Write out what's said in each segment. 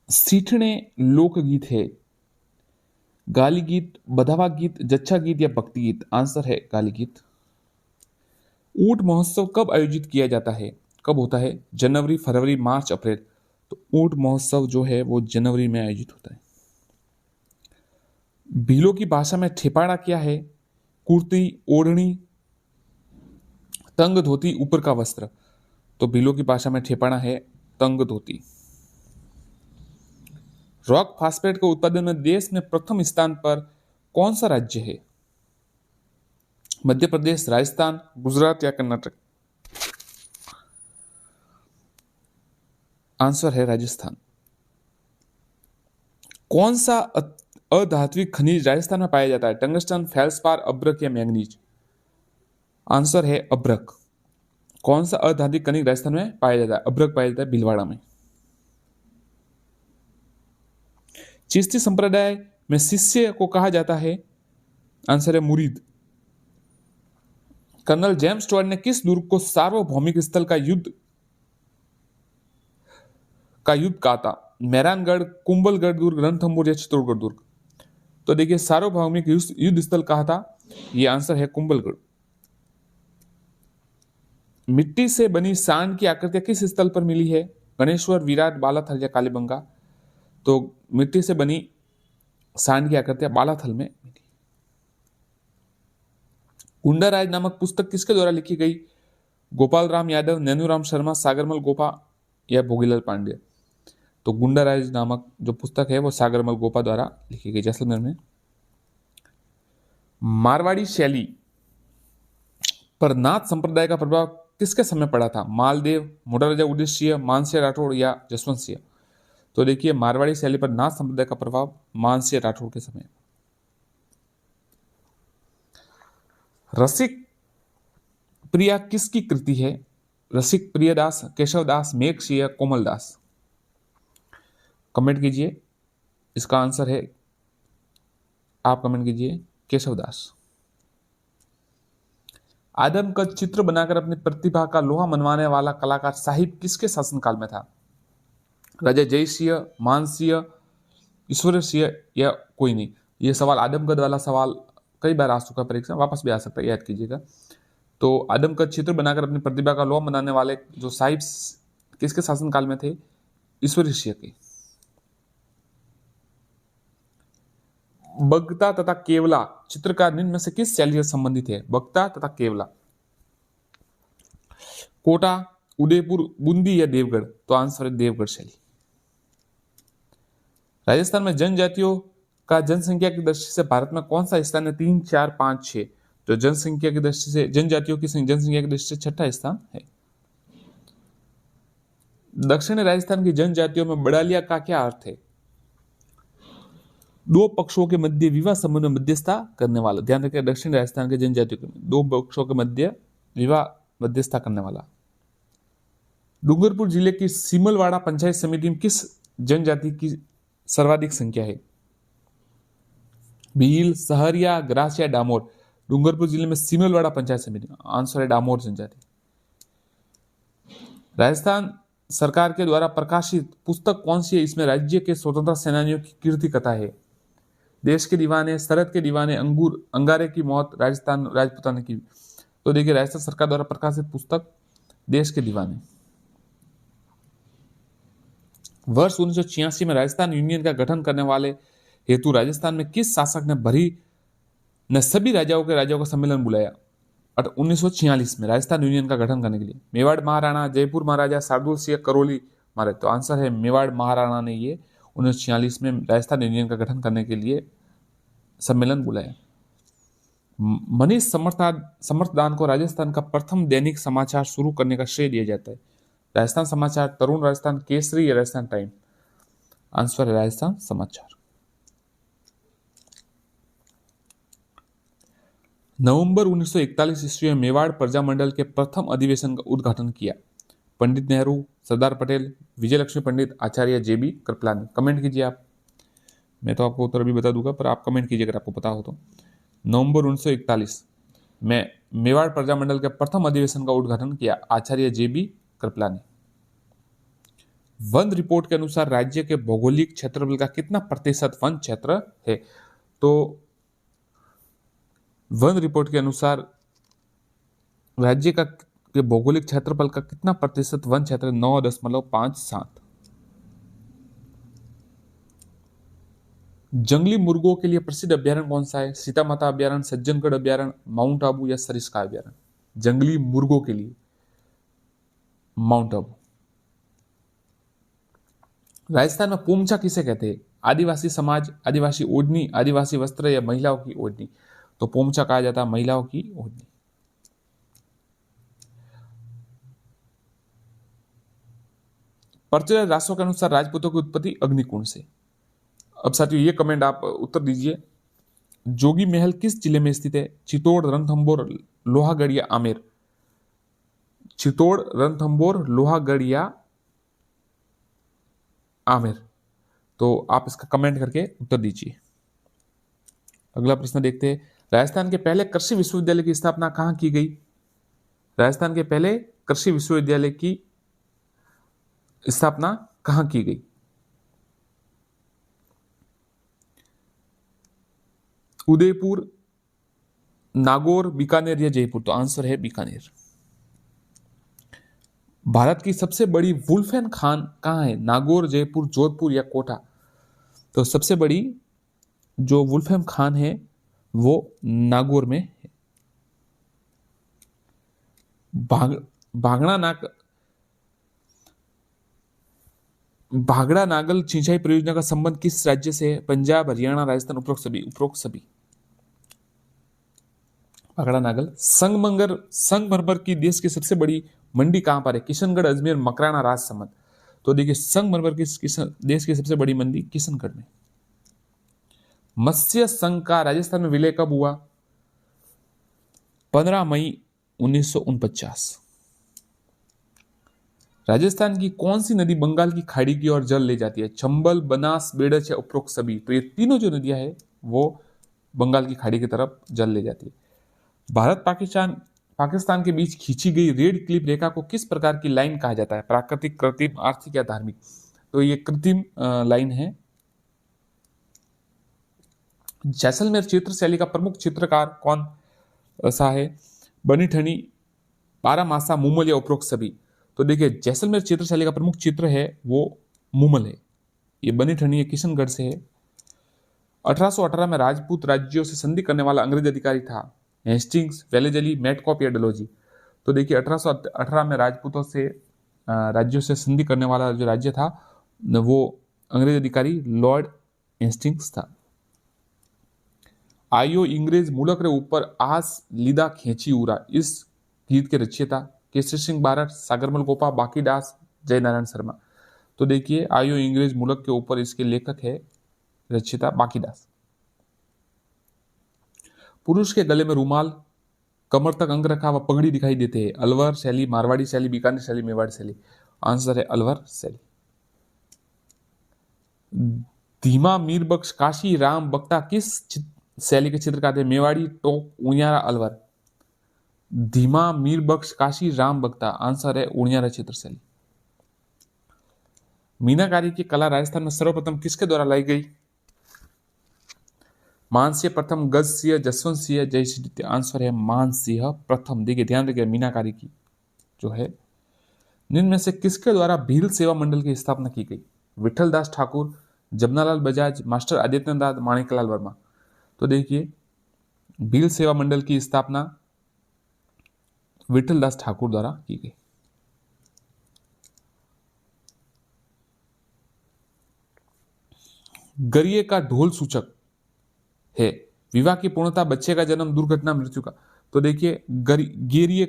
सीठने लोकगीत है, गाली गीत, बधावा गीत, जच्छा गीत या भक्ति गीत? आंसर है गाली गीत। ऊंट महोत्सव कब आयोजित किया जाता है? कब होता है? जनवरी, फरवरी, मार्च, अप्रैल? तो ऊंट महोत्सव जो है वो जनवरी में आयोजित होता है। भीलों की भाषा में ठेपाड़ा क्या है? कुर्ती, ओढ़नी, तंग धोती, ऊपर का वस्त्र? तो भीलों की भाषा में ठेपाड़ा है तंग धोती। रॉक फास्फेट के उत्पादन में देश में प्रथम स्थान पर कौन सा राज्य है? मध्य प्रदेश, राजस्थान, गुजरात या कर्नाटक? आंसर है राजस्थान। कौन सा अधात्विक खनिज राजस्थान में पाया जाता है? टंगस्टन, फेल्सपार, अब्रक या मैंगनीज? आंसर है अब्रक। कौन सा अधात्विक खनिज राजस्थान में पाया जाता है? अब्रक पाया जाता है भीलवाड़ा में। चिश्ती संप्रदाय में शिष्य को कहा जाता है? आंसर है मुरीद। कर्नल जेम्स स्टुअर्ट ने किस दुर्ग को सार्वभौमिक स्थल का युद्ध कहा था? मेहरानगढ़, कुंभलगढ़ दुर्ग, रणथंभौर या चित्तौड़गढ़ दुर्ग? तो देखिए सार्वभौमिक युद्ध स्थल कहा था, यह आंसर है कुंभलगढ़। मिट्टी से बनी सांड की आकृतियां किस स्थल पर मिली है? गणेश्वर, विराट, बालाथल या कालीबंगा? तो मिट्टी से बनी सांड की आकृतियां बालाथल में मिली। गुंडाराज नामक पुस्तक किसके द्वारा लिखी गई? गोपाल राम यादव, नैनूराम शर्मा, सागरमल गोपा या भोगीलाल पांडे? तो गुंडाराज नामक जो पुस्तक है वो सागरमल गोपा द्वारा लिखी गई, जैसलमेर में। मारवाड़ी शैली पर नाथ संप्रदाय का प्रभाव किसके समय पड़ा था? मालदेव, मोटा उद्देश्य, मानसिंह राठौड़ या जसवंत सिंह? तो देखिए मारवाड़ी शैली पर नाथ संप्रदाय का प्रभाव मानसिंह राठौड़ के समय। रसिक प्रिया किसकी कृति है? रसिक प्रियदास, केशवदास, मेघ सिंह, कोमलदास? कमेंट कीजिए, इसका आंसर है, आप कमेंट कीजिए केशवदास। आदम का चित्र बनाकर अपनी प्रतिभा का लोहा मनवाने वाला कलाकार साहिब किसके शासनकाल में था? राजा जय सिंह, मान सिंह, ईश्वर सिंह या कोई नहीं? ये सवाल आदमकद वाला सवाल कई बार आ चुका परीक्षा, वापस भी आ सकता है, याद कीजिएगा। तो आदमकद चित्र बनाकर अपनी प्रतिभा का लोहा बनाने वाले जो साहिब किसके शासनकाल में थे? ईश्वरी सिंह के। बगता तथा केवला चित्रकार निम्न में से किस शैली से संबंधित है? बगता तथा केवला। कोटा, उदयपुर, बूंदी या देवगढ़? तो आंसर है देवगढ़ शैली। राजस्थान में जनजातियों का जनसंख्या की दृष्टि से भारत में कौन सा स्थान है? 3, 4, 5, 6? तो जनसंख्या की दृष्टि से, जनजातियों की जनसंख्या की दृष्टि से छठा स्थान है। दक्षिणी राजस्थान की जनजातियों में बड़ालिया का क्या अर्थ है? दो पक्षों के मध्य विवाह संबंध में मध्यस्थता करने वाला। ध्यान रखिए, दक्षिण राजस्थान के जनजातियों के दो पक्षों के मध्य विवाह मध्यस्थता करने वाला। डूंगरपुर जिले की सिमलवाड़ा पंचायत समिति में किस जनजाति की सर्वाधिक संख्या है? भील, सहरिया, ग्रासिया, डामोर? डूंगरपुर जिले में सिमलवाड़ा पंचायत समिति, आंसर है डामोर जनजाति। राजस्थान सरकार के द्वारा प्रकाशित पुस्तक कौन सी है? इसमें राज्य के स्वतंत्रता सेनानियों की कीर्ति कथा है। देश के दीवाने, शरद के दीवाने, अंगारे की मौत, राजस्थान राजपुताना की? तो देखिए राजस्थान सरकार द्वारा प्रकाशित पुस्तक देश के दीवाने। वर्ष 1986 में राजस्थान यूनियन का गठन करने वाले हेतु राजस्थान में किस शासक ने सभी राजाओं का सम्मेलन बुलाया? 1946 में राजस्थान यूनियन का गठन करने के लिए। मेवाड़ महाराणा, जयपुर महाराजा, शार्दुल सिंह, करौली महाराजा? तो आंसर है मेवाड़ महाराणा ने ये 1946 में राजस्थान यूनियन का गठन करने के लिए सम्मेलन बुलाया। मनीष समर्थदान को राजस्थान का प्रथम दैनिक समाचार शुरू करने का श्रेय दिया जाता है। राजस्थान समाचार, तरुण राजस्थान, केसरी या राजस्थान टाइम? आंसर है राजस्थान समाचार। नवंबर 1941 ईस्वी में मेवाड़ प्रजामंडल के प्रथम अधिवेशन का उद्घाटन किया। पंडित नेहरू, सरदार पटेल, विजयलक्ष्मी पंडित, आचार्य JB कृपलानी? कमेंट कीजिए आप, मैं तो आपको उत्तर भी बता दूंगा पर आप कमेंट कीजिए अगर आपको पता हो तो। नवंबर 1941 में मेवाड़ प्रजामंडल के प्रथम अधिवेशन का उद्घाटन किया, आचार्य JB कृपलानी। वन रिपोर्ट के अनुसार राज्य के भौगोलिक क्षेत्रफल का कितना प्रतिशत वन क्षेत्र है? तो वन रिपोर्ट के अनुसार राज्य का के भौगोलिक क्षेत्रफल का कितना प्रतिशत वन क्षेत्र? 9.57। जंगली मुर्गों के लिए प्रसिद्ध अभ्यारण्य कौन सा है? सीता माता अभ्यारण्य, सज्जनगढ़ अभ्यारण्य, माउंट आबू या सरिस्का अभ्यारण्य? जंगली मुर्गों के लिए माउंट आबू। राजस्थान में पोमचा किसे कहते हैं? आदिवासी समाज, आदिवासी ओढ़नी, आदिवासी वस्त्र या महिलाओं की ओढ़नी? तो पोमचा कहा जाता है महिलाओं की ओढ़नी। प्रचलित राष्ट्रों के अनुसार राजपूतों की उत्पत्ति अग्निकुंड से। अब साथियों ये कमेंट आप उत्तर दीजिए। जोगी महल किस जिले में स्थित है? चित्तौड़, रणथंभौर, लोहागढ़ या आमेर? चित्तौड़, रणथंभौर, लोहागढ़ या आमेर? तो आप इसका कमेंट करके उत्तर दीजिए। अगला प्रश्न देखते हैं। राजस्थान के पहले कृषि विश्वविद्यालय की स्थापना कहां की गई? राजस्थान के पहले कृषि विश्वविद्यालय की स्थापना कहां की गई? उदयपुर, नागौर, बीकानेर या जयपुर? तो आंसर है बीकानेर। भारत की सबसे बड़ी वुल्फेन खान कहां है? नागौर, जयपुर, जोधपुर या कोटा? तो सबसे बड़ी जो वुल्फेन खान है वो नागौर में है। भागड़ा नागल सिंचाई परियोजना का संबंध किस राज्य से है? पंजाब, हरियाणा, राजस्थान? उपरोक्त सभी। भागड़ा नागल। संगमरमर की देश की सबसे बड़ी मंडी कहां पर है? किशनगढ़, अजमेर, मकराना, राजसमंद? तो देखिए संगमरमर की देश की सबसे बड़ी मंडी किशनगढ़ में। मत्स्य संघ का राजस्थान में विलय कब हुआ? 15 मई 1949। राजस्थान की कौन सी नदी बंगाल की खाड़ी की ओर जल ले जाती है? चंबल, बनास, बेड़च या उपरोक्त सभी? तो ये तीनों जो नदियां हैं वो बंगाल की खाड़ी की तरफ जल ले जाती है। भारत पाकिस्तान के बीच खींची गई रेड क्लिफ रेखा को किस प्रकार की लाइन कहा जाता है? प्राकृतिक, कृत्रिम, आर्थिक या धार्मिक? तो ये कृत्रिम लाइन है। जैसलमेर चित्र शैली का प्रमुख चित्रकार कौन सा है? बनी ठनी, बारामासा, मुमल या उपरोक्त सभी? तो देखिए जैसलमेर चित्र शैली का प्रमुख चित्र है वो मुमल है। ये बनी ठनी है, किशनगढ़ से है। 1818 में राजपूत राज्यों से संधि करने वाला अंग्रेज अधिकारी था? हेस्टिंग्स, वेलेजली, मेटकॉप या डलहौजी? तो देखिए 1818 में राजपूतों से राज्यों से संधि करने वाला जो राज्य था वो अंग्रेज अधिकारी लॉर्ड हेस्टिंग्स था। आयो इंग्रेज मुलक रे ऊपर आस लीदा खेची उरा, इस गीत के रचयिता? केसरी सिंह बारठ, सागरमल गोपा, बाकीदास, जयनारायण शर्मा? तो देखिए आयो इंग्रेज मुलक के ऊपर इसके लेखक है रचयिता बाकीदास। पुरुष के गले में रुमाल, कमर तक अंग रखा व पगड़ी दिखाई देते हैं? अलवर शैली, मारवाड़ी शैली, बीकानेर शैली, मेवाड़ शैली? आंसर है अलवर शैली। धीमा, मीर बख्श, काशी राम बख्ता किस शैली के चित्रकार थे? मेवाड़ी, टोक, उनियारा, अलवर? धीमा, मीर बख्श, काशी राम बख्ता? आंसर है उनियारा चित्र शैली। मीनाकारी की कला राजस्थान में सर्वप्रथम किसके द्वारा लाई गई? मानसिंह प्रथम, गज सिंह, जसवंत सिंह, जयसिंह? आंसर है मानसिंह प्रथम। देखिए ध्यान रखिए मीनाकारी की जो है। निम्न में से किसके द्वारा भील सेवा मंडल की स्थापना की गई? विठल दास ठाकुर, जमनालाल बजाज, मास्टर आदित्यनाथ, माणिकलाल वर्मा? तो देखिए भील सेवा मंडल की स्थापना विठल दास ठाकुर द्वारा की गई। गरिए का ढोल सूचक है? विवाह की पूर्णता, बच्चे का जन्म, दुर्घटना, मृत्यु का? तो देखिए गरिए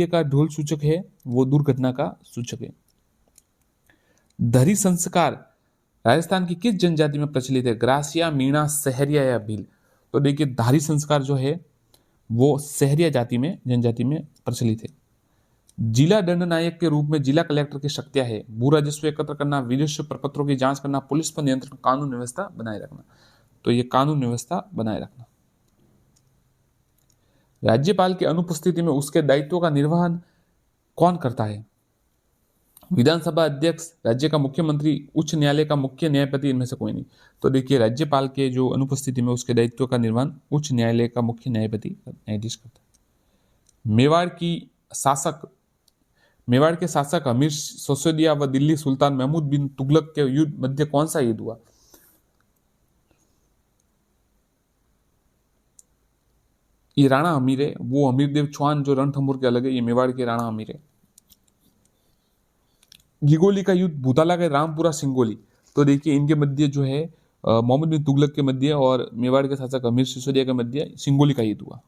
का ढोल सूचक है वो दुर्घटना का सूचक है। धरी संस्कार राजस्थान की किस जनजाति में प्रचलित है? ग्रासिया, मीणा, सहरिया या भील? तो देखिए धारी संस्कार जो है वो सहरिया जनजाति में प्रचलित है। जिला दंड नायक के रूप में जिला कलेक्टर की शक्तियां है? भू राजस्व एकत्र करना, विदेशी प्रपत्रों की जांच करना, पुलिस पर नियंत्रण, कानून व्यवस्था बनाए रखना? तो ये कानून व्यवस्था बनाए रखना। राज्यपाल की अनुपस्थिति में उसके दायित्वों का निर्वहन कौन करता है? विधानसभा अध्यक्ष, राज्य का मुख्यमंत्री, उच्च न्यायालय का मुख्य न्यायपति, इनमें से कोई नहीं। तो देखिए राज्यपाल के जो अनुपस्थिति में उसके दायित्व का निर्वहन उच्च न्यायालय का मुख्य न्यायपति न्यायाधीश करता है। मेवाड़ के शासक अमीर सिसोदिया व दिल्ली सुल्तान महमूद बिन तुगलक के युद्ध मध्य कौन सा युद्ध हुआ? ये राणा अमीर है, वो अमीरदेव चौहान जो रणथंभौर के अलग है, ये मेवाड़ के राणा अमीर है। गिगोली का युद्ध भूताला के रामपुरा सिंगोली। तो देखिए इनके मध्य जो है मोहम्मद बिन तुगलक के मध्य और मेवाड़ के शासक अमीर सिसोदिया के मध्य सिंगोली का युद्ध हुआ।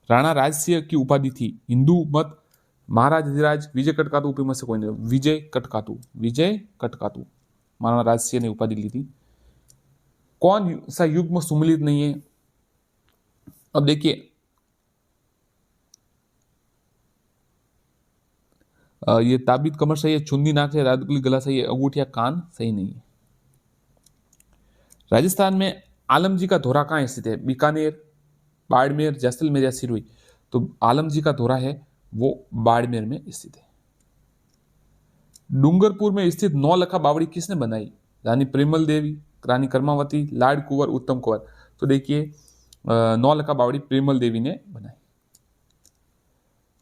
राणा राजसिंह की उपाधि थी हिंदू मत महाराज अधिराज विजय कटकातु उपी में से कोई नहीं। विजय कटकातु महाराणा राजसिंह ने उपाधि ली थी। कौन सा युग में सुमिलित नहीं है? अब देखिए ये ताबित कमर सही है, चुंदी नाक है, राजगुली गला सही है, अंगूठिया कान सही नहीं है। राजस्थान में आलमजी का धोरा कहाँ स्थित है? बीकानेर, बाड़मेर, जैसलमेर या सिरोही? तो आलमजी का धोरा है वो बाड़मेर में स्थित है। डूंगरपुर में स्थित नौलखा बावड़ी किसने बनाई? रानी प्रेमल देवी, रानी कर्मावती, लार्ड कुंवर, उत्तम कुंवर? तो देखिए नौलखा बावड़ी प्रेमल देवी ने बनाई।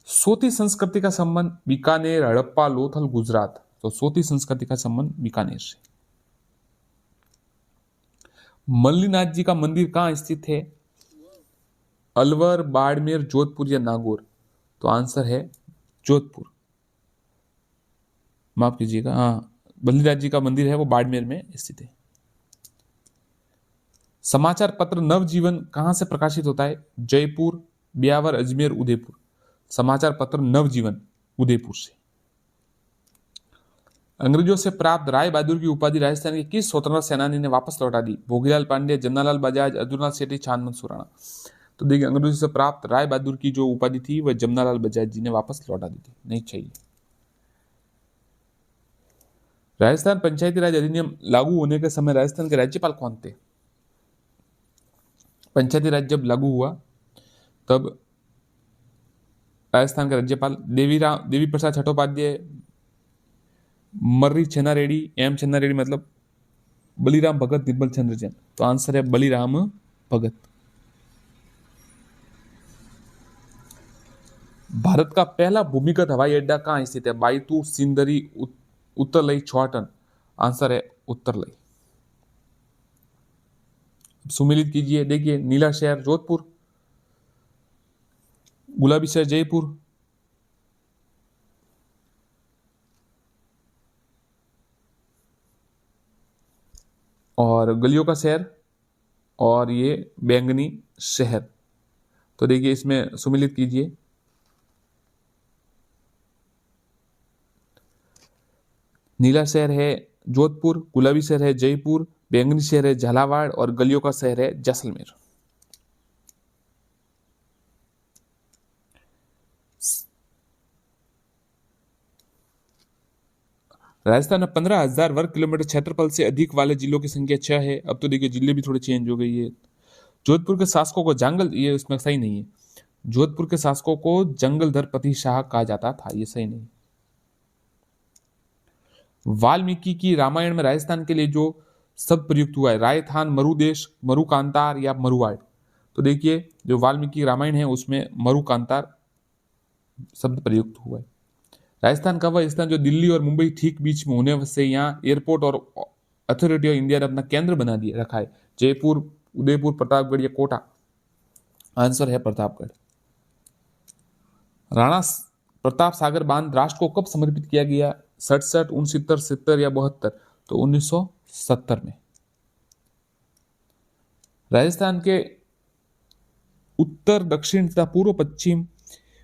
सोती संस्कृति का संबंध बीकानेर, हड़प्पा, लोथल, गुजरात? तो सोती संस्कृति का संबंध बीकानेर से। मल्लीनाथ जी का मंदिर कहां स्थित है? अलवर, बाड़मेर, जोधपुर या नागौर? तो आंसर है जोधपुर। माफ कीजिएगा, हाँ मल्लीनाथ जी का मंदिर है वो बाड़मेर में स्थित है। समाचार पत्र नवजीवन कहां से प्रकाशित होता है? जयपुर, ब्यावर, अजमेर, उदयपुर? समाचार पत्र नवजीवन उदयपुर से। अंग्रेजों से प्राप्त राय बहादुर की उपाधि राजस्थान के किस स्वतंत्रता सेनानी ने वापस लौटा दी? भोगीलाल पांडे, जमनालाल बजाज, अर्जुनलाल सेठी, चांदमल सुराणा? तो देखिए अंग्रेजों से प्राप्त राय बहादुर की जो उपाधि थी वह जमनालाल बजाज जी ने वापस लौटा दी थी, नहीं चाहिए। राजस्थान पंचायती राज अधिनियम लागू होने के समय राजस्थान के राज्यपाल कौन थे? पंचायती राज जब लागू हुआ तब राजस्थान के राज्यपाल देवी प्रसाद चट्टोपाध्याय, मर्री छन्ना रेड्डी, एम छन्ना रेड्डी मतलब बलिराम भगत, निर्मल चंद्र जैन? तो आंसर है बलिराम भगत। भारत का पहला भूमिगत हवाई अड्डा कहां स्थित है? बायतू, सिंदरी, उत्तरलई, छौटन? आंसर है उत्तरलई। सुमिलित कीजिए, देखिए नीला शहर जोधपुर, गुलाबी शहर जयपुर, और गलियों का शहर और ये बैंगनी शहर। तो देखिए इसमें सुमिलित कीजिए, नीला शहर है जोधपुर, गुलाबी शहर है जयपुर, बैंगनी शहर है झालावाड़ और गलियों का शहर है जैसलमेर। राजस्थान में 15,000 वर्ग किलोमीटर क्षेत्रफल से अधिक वाले जिलों की संख्या 6 है। अब तो देखिए जिले भी थोड़े चेंज हो गई है। जोधपुर के शासकों को जंगल, ये उसमें सही नहीं है। जोधपुर के शासकों को जंगलधर पति शाह कहा जाता था, ये सही नहीं। वाल्मीकि की रामायण में राजस्थान के लिए जो शब्द प्रयुक्त हुआ है, रायथान, मरुदेश, मरुकांतार या मरुआड? तो देखिए जो वाल्मीकि रामायण है उसमें मरुकांतार शब्द प्रयुक्त हुआ है। राजस्थान का वह स्थान जो दिल्ली और मुंबई ठीक बीच में होने से यहाँ एयरपोर्ट और अथॉरिटी ऑफ इंडिया ने अपना केंद्र बना दिया रखा है? जयपुर, उदयपुर, प्रतापगढ़ या कोटा? आंसर है प्रतापगढ़। राणा प्रताप सागर बांध राष्ट्र को कब समर्पित किया गया? 67, 69, 70 या 72? तो 1970 में। राजस्थान के उत्तर, दक्षिण तथा पूर्व पश्चिम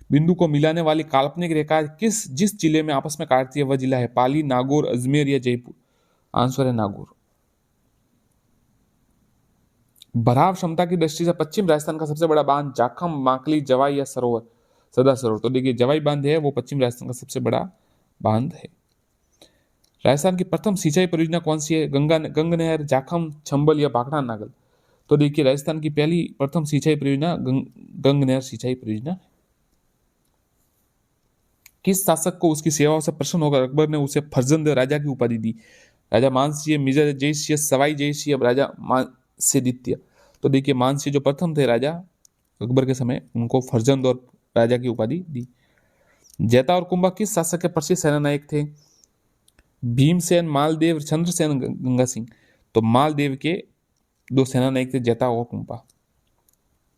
बिंदु को मिलाने वाली काल्पनिक रेखा जिस जिले में आपस में काटती है वह जिला है? पाली, नागौर, अजमेर या जयपुर? आंसर है नागौर। भराव क्षमता की दृष्टि से पश्चिम राजस्थान का सबसे बड़ा बांध जाखम, माकली, जवाई या सरोवर? सदा सरोवर। तो देखिए जवाई बांध है वो पश्चिम राजस्थान का सबसे बड़ा बांध है। राजस्थान की प्रथम सिंचाई परियोजना कौन सी है? गंग नहर, जाखम, चंबल या भाखड़ा नागल? तो देखिए राजस्थान की पहली प्रथम सिंचाई परियोजना गंग नहर सिंचाई परियोजना। किस शासक को उसकी सेवाओं से प्रसन्न होकर अकबर ने उसे फर्जंद राजा की उपाधि दी? राजा मानसिंह, मिर्जा जयसिंह, सवाई जयसिंह, अब राजा मानसिंह। तो देखिए मानसिंह जो प्रथम थे राजा अकबर के समय, उनको फर्जंद और राजा की उपाधि दी। जैता और कुंभा किस शासक के प्रसिद्ध सेनानायक थे? भीमसेन, मालदेव, चंद्रसेन, गंगा सिंह। तो मालदेव के दो सेनानायक थे, जैता और कुंभा।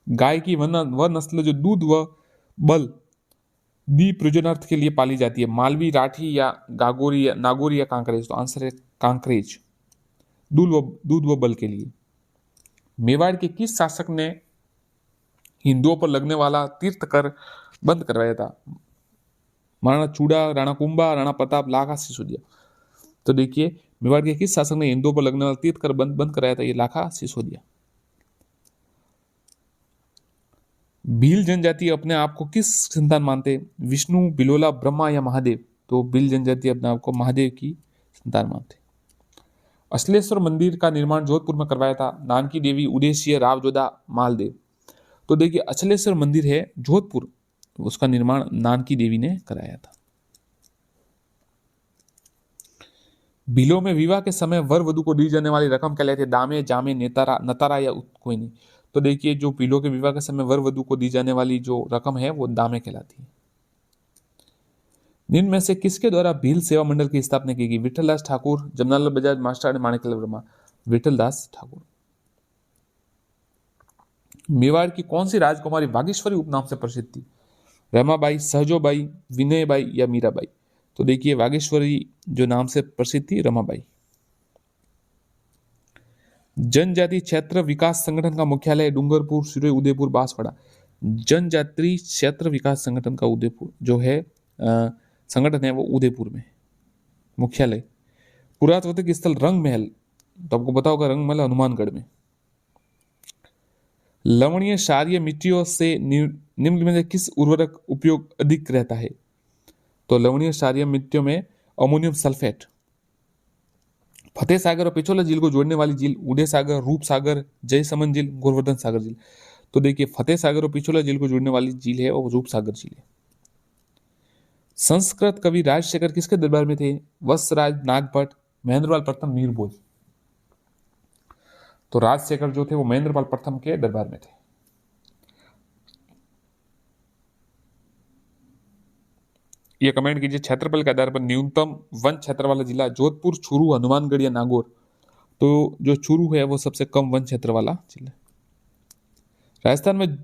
गाय की वह नस्ल जो दूध व बल दी प्रयोजनार्थ के लिए पाली जाती है, मालवी, राठी या गागोरी या नागौरी या कांकरेज? तो आंसर है कांकरेज, दूध व बल के लिए। मेवाड़ के किस शासक ने हिंदुओं पर लगने वाला तीर्थ कर बंद करवाया था? महाराणा चूड़ा, राणा कुंभा, राणा प्रताप, लाखा, सिसोदिया। तो देखिए मेवाड़ के किस शासक ने हिंदुओं पर लगने वाला तीर्थ कर बंद कराया था? ये लाखा सिसोदिया। भील जनजाति अपने आप को किस संतान मानते? विष्णु, बिलोला, ब्रह्मा या महादेव? तो भील जनजाति अपने आप को महादेव की संतान मानते। अश्लेश्वर मंदिर का निर्माण जोधपुर में करवाया था? नानकी देवी, उदयसिंह, रावजोधा, मालदेव। तो देखिए अचलेश्वर मंदिर है जोधपुर, उसका निर्माण नानकी देवी ने कराया था। बिलों में विवाह के समय वर वधु को दी जाने वाली रकम क्या कहलाती है? दामे, जामे, नेतारा, नतारा या कोई नहीं? तो देखिए जो बिलों के विवाह के समय वर वधु को दी जाने वाली जो रकम है वो दामे कहलाती है। निम्न में से किसके द्वारा भील सेवा मंडल की स्थापना की गई? विठलदास ठाकुर, जमनालाल बजाज, मास्टर माणिकलाल वर्मा? विठलदास ठाकुर। मेवाड़ की कौन सी राजकुमारी वागीश्वरी उपनाम से प्रसिद्ध थी? रमाबाई, सहजोबाई, विनयबाई या मीराबाई? तो देखिए वागेश्वरी जो नाम से प्रसिद्ध थी रमाबाई। जनजाति क्षेत्र विकास संगठन का मुख्यालय डूंगरपुर, सिरोही, उदयपुर, बांसवाड़ा? जनजाति क्षेत्र विकास संगठन का उदयपुर जो है संगठन है वो उदयपुर में मुख्यालय। पुरातात्विक स्थल रंग महल, तो आपको पता होगा रंग महल हनुमानगढ़ में। लवणीय क्षारीय मिट्टियों से निम्न में से किस उर्वरक उपयोग अधिक रहता है? तो लवणीय क्षारीय मिट्टियों में अमोनियम सल्फेट। फतेह सागर और पिछोला झील को जोड़ने वाली झील? उदय सागर, रूप सागर, जयसमंद झील, गोवर्धन सागर झील? तो देखिए फतेह सागर और पिछोला झील को जोड़ने वाली झील है और रूप सागर झील है। संस्कृत कवि राजशेखर किसके दरबार में थे? वत्सराज, नागभट्ट, महेंद्रपाल प्रथम, नीरबोझ? तो राजशेखर जो थे वो महेंद्रपाल प्रथम के दरबार में थे। ये कमेंट कीजिए क्षेत्रफल के आधार पर न्यूनतम वन क्षेत्र वाला जिला जोधपुर, चूरू, हनुमानगढ़ या नागौर? तो जो चूरू है वो सबसे कम वन क्षेत्र वाला जिला। राजस्थान में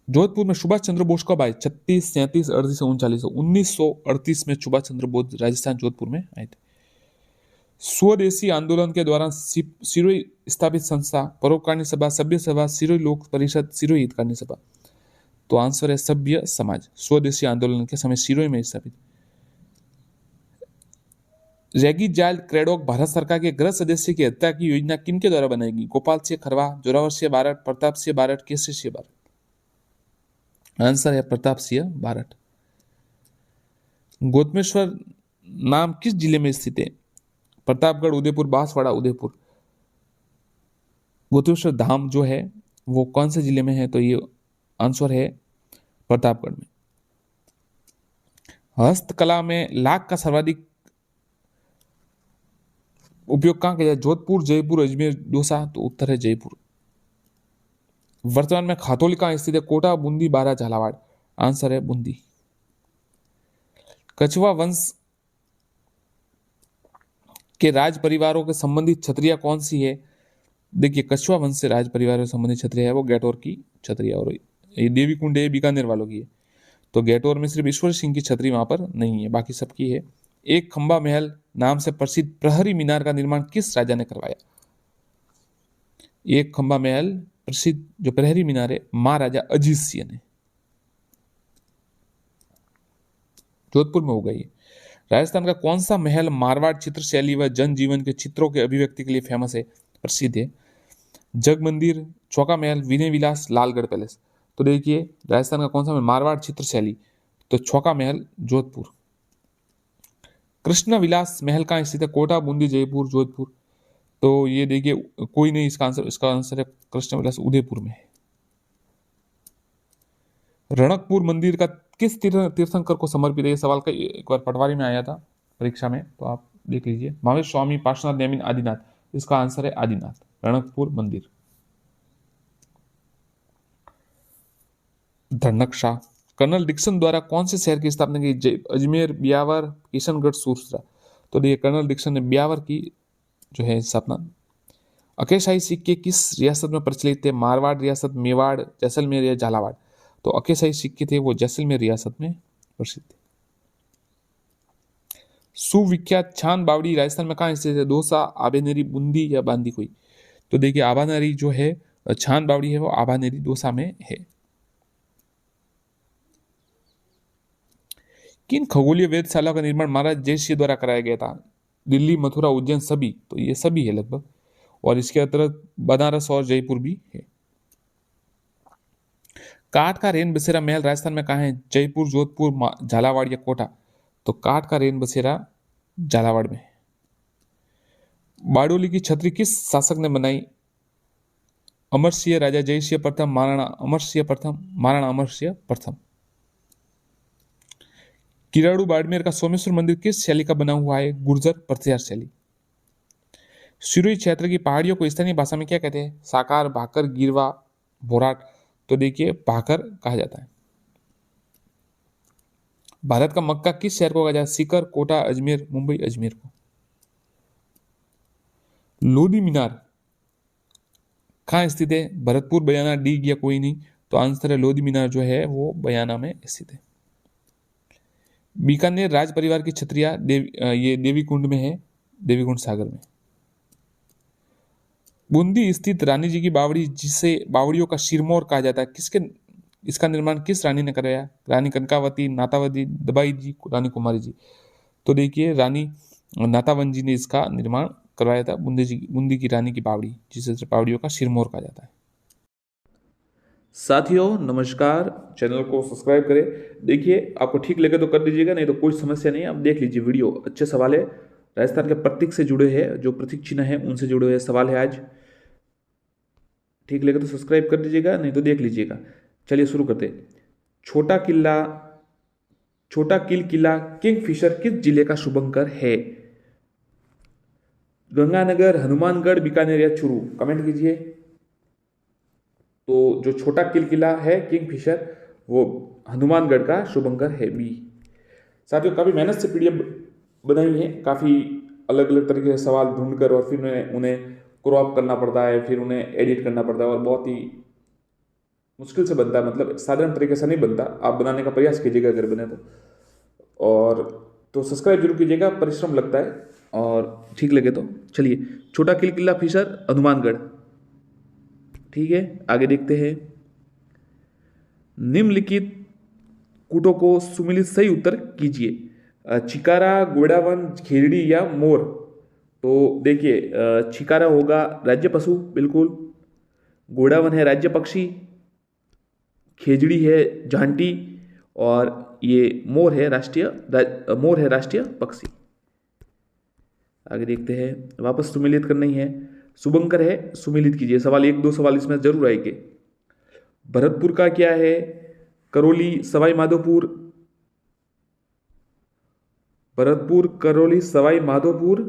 जोधपुर में सुभाष चंद्र बोस कब आए? 36, 37, 38, 39? 1938 में सुभाष चंद्र बोस राजस्थान जोधपुर में आए थे। स्वदेशी आंदोलन के दौरान सिरोही स्थापित संस्था? परोपकारिणी सभा, सभ्य सभा, सिरोही लोक परिषद, सिरोही हितकारिणी सभा? तो आंसर है सभ्य समाज। स्वदेशी आंदोलन के समय सिरोही में स्थापित। रेगी जाल क्रेडोक भारत सरकार के गृह सदस्य की हत्या की योजना किनके द्वारा बनाएगी? गोपाल सिंह खरवा, जोरावर सिंह बारट, प्रताप सिंह बारट, केसरी सिंह बारट? आंसर है प्रताप सिंह बारट। गौतमेश्वर नाम किस जिले में स्थित है? प्रतापगढ़, उदयपुर, बांसवाड़ा, उदयपुर? गौतमेश्वर धाम जो है वो कौन से जिले में है? तो ये आंसर है प्रतापगढ़ में। हस्तकला में लाख का सर्वाधिक उपयोग कहां किया? जोधपुर, जयपुर, अजमेर, दौसा? तो उत्तर है जयपुर। वर्तमान में खातौली कहां स्थित है? कोटा, बूंदी, बारा, झालावाड़? आंसर है बूंदी। कछवा वंश के राज परिवारों के संबंधित क्षत्रिय कौन सी है? देखिए कछवा वंश से राज परिवार से संबंधित क्षत्रिय है वो गैटोर की क्षत्रिय, और ये देवी कुंड है बीकानेर वालों की है। तो गैटोर में सिर्फ ईश्वर सिंह की छतरी वहां पर नहीं है, बाकी सबकी है। एक खंबा महल नाम से प्रसिद्ध प्रहरी मीनार का निर्माण किस राजा ने करवाया? एक खंबा महल प्रसिद्ध जो प्रहरी मीनार है महाराजा अजीत सिंह ने, जोधपुर में हो गई। राजस्थान का कौन सा महल मारवाड़ चित्र शैली व जनजीवन के चित्रों के अभिव्यक्ति के लिए फेमस है, प्रसिद्ध है? जग मंदिर, चौका महल, विनय विलास, लालगढ़ पैलेस? तो देखिए राजस्थान का कौन सा महल मारवाड़ चित्र शैली? तो चौका महल, जोधपुर। कृष्ण विलास महल कहाँ स्थित है? कोटा, बूंदी, जयपुर, जोधपुर? तो ये देखिए कोई नहीं, इसका आंसर है कृष्ण विलास उदयपुर में है। रणकपुर मंदिर का किस तीर्थंकर को समर्पित है? ये सवाल का एक बार पटवारी में आया था परीक्षा में, तो आप देख लीजिए। महावीर स्वामी, पार्श्वनाथ, नेमिन, आदिनाथ। इसका आंसर है आदिनाथ, रणकपुर मंदिर। धनक शाह। कर्नल डिक्सन द्वारा कौन से शहर की स्थापना की? अजमेर, ब्यावर, किशनगढ़, सूरत। तो देखिए कर्नल डिक्सन ने ब्यावर की जो है स्थापना। अकेशाही सिक्के किस रियासत में प्रचलित थे? मारवाड़ रियासत, मेवाड़, जैसलमेर या झालावाड़। तो अकेशाही सिक्के थे वो जैसलमेर रियासत में प्रसिद्ध थे। सुविख्यात छान बावड़ी राजस्थान में कहाँ स्थित है? दौसा, आबेनेरी, बूंदी या बांदीकुई। तो देखिए आबानेरी जो है छान बावड़ी है वो आबानेरी दौसा में है। किन खगोलीय वेधशाला का निर्माण महाराज जयसिंह द्वारा कराया गया था? दिल्ली, मथुरा, उज्जैन, सभी। तो ये सभी है लगभग, और इसके अतिरिक्त बनारस और जयपुर भी है। काठ का रेन बसेरा महल राजस्थान में कहाँ है? जयपुर, जोधपुर, झालावाड़ या कोटा। तो काठ का रेन बसेरा झालावाड़ में है। बारडोली की छतरी किस शासक ने बनाई? अमरसिंह राजा जयसिंह प्रथम, महाराणा अमरसिंह प्रथम, महाराणा अमरसिंह प्रथम। किराड़ू बाड़मेर का सोमेश्वर मंदिर किस शैली का बना हुआ है? गुर्जर प्रत्यार शैली। सिरोही क्षेत्र की पहाड़ियों को स्थानीय भाषा में क्या कहते हैं? साकार, भाकर, गिरवा, भोराट। तो देखिए भाकर कहा जाता है। भारत का मक्का किस शहर को कहा जाता है? सीकर, कोटा, अजमेर, मुंबई, अजमेर को। लोधी मीनार कहाँ स्थित है? भरतपुर, बयाना, डीग या कोई नहीं। तो आंसर है लोधी मीनार जो है वो बयाना में स्थित है। बीकानेर राज परिवार की छतरिया ये देवी कुंड में है, देवी कुंड सागर में। बूंदी स्थित रानी जी की बावड़ी जिसे बावड़ियों का सिरमौर कहा जाता है, इसका निर्माण किस रानी ने कराया? रानी कनकावती, नातावती, दबाई जी, रानी कुमारी जी। तो देखिए रानी नातावन जी ने इसका निर्माण करवाया था। बूंदी की रानी की बावड़ी जिसे बावड़ियों का सिरमौर कहा जाता है। साथियों नमस्कार, चैनल को सब्सक्राइब करें। देखिए आपको ठीक लगे तो कर दीजिएगा, नहीं तो कोई समस्या नहीं है। आप देख लीजिए वीडियो, अच्छे सवाल है, राजस्थान के प्रतीक से जुड़े हैं, जो प्रतीक चिन्ह है उनसे जुड़े हुए सवाल है आज। ठीक लगे तो सब्सक्राइब कर दीजिएगा, नहीं तो देख लीजिएगा। चलिए शुरू करते। छोटा किला किंगफिशर किस जिले का शुभंकर है? गंगानगर, हनुमानगढ़, बीकानेर या चूरू। कमेंट कीजिए। तो जो छोटा किला है किंगफिशर वो हनुमानगढ़ का शुभंकर है, बी। साथियों काफी मेहनत से पीडीएफ बनाई है, काफी अलग अलग तरीके से सवाल ढूंढकर, और फिर उन्हें क्रॉप करना पड़ता है, फिर उन्हें एडिट करना पड़ता है, और बहुत ही मुश्किल से बनता है। मतलब साधारण तरीके से नहीं बनता। आप बनाने का प्रयास कीजिएगा अगर बने तो। और तो सब्सक्राइब जरूर कीजिएगा, परिश्रम लगता है, और ठीक लगे तो। चलिए, छोटा किला फिशर हनुमानगढ़। ठीक है, आगे देखते हैं। निम्नलिखित कूटों को सुमिलित सही उत्तर कीजिए। चिकारा, गोडावन, खेरड़ी या मोर। तो देखिए चिकारा होगा राज्य पशु, बिल्कुल। गोडावन है राज्य पक्षी, खेजड़ी है झांटी, और ये मोर है राष्ट्रीय पक्षी। आगे देखते हैं। वापस सुमिलित करनी है। शुभंकर है, सुमिलित कीजिए। सवाल 1-2 सवाल इसमें जरूर आएंगे। भरतपुर का क्या है? करौली, सवाई माधोपुर। भरतपुर, करौली, सवाई माधोपुर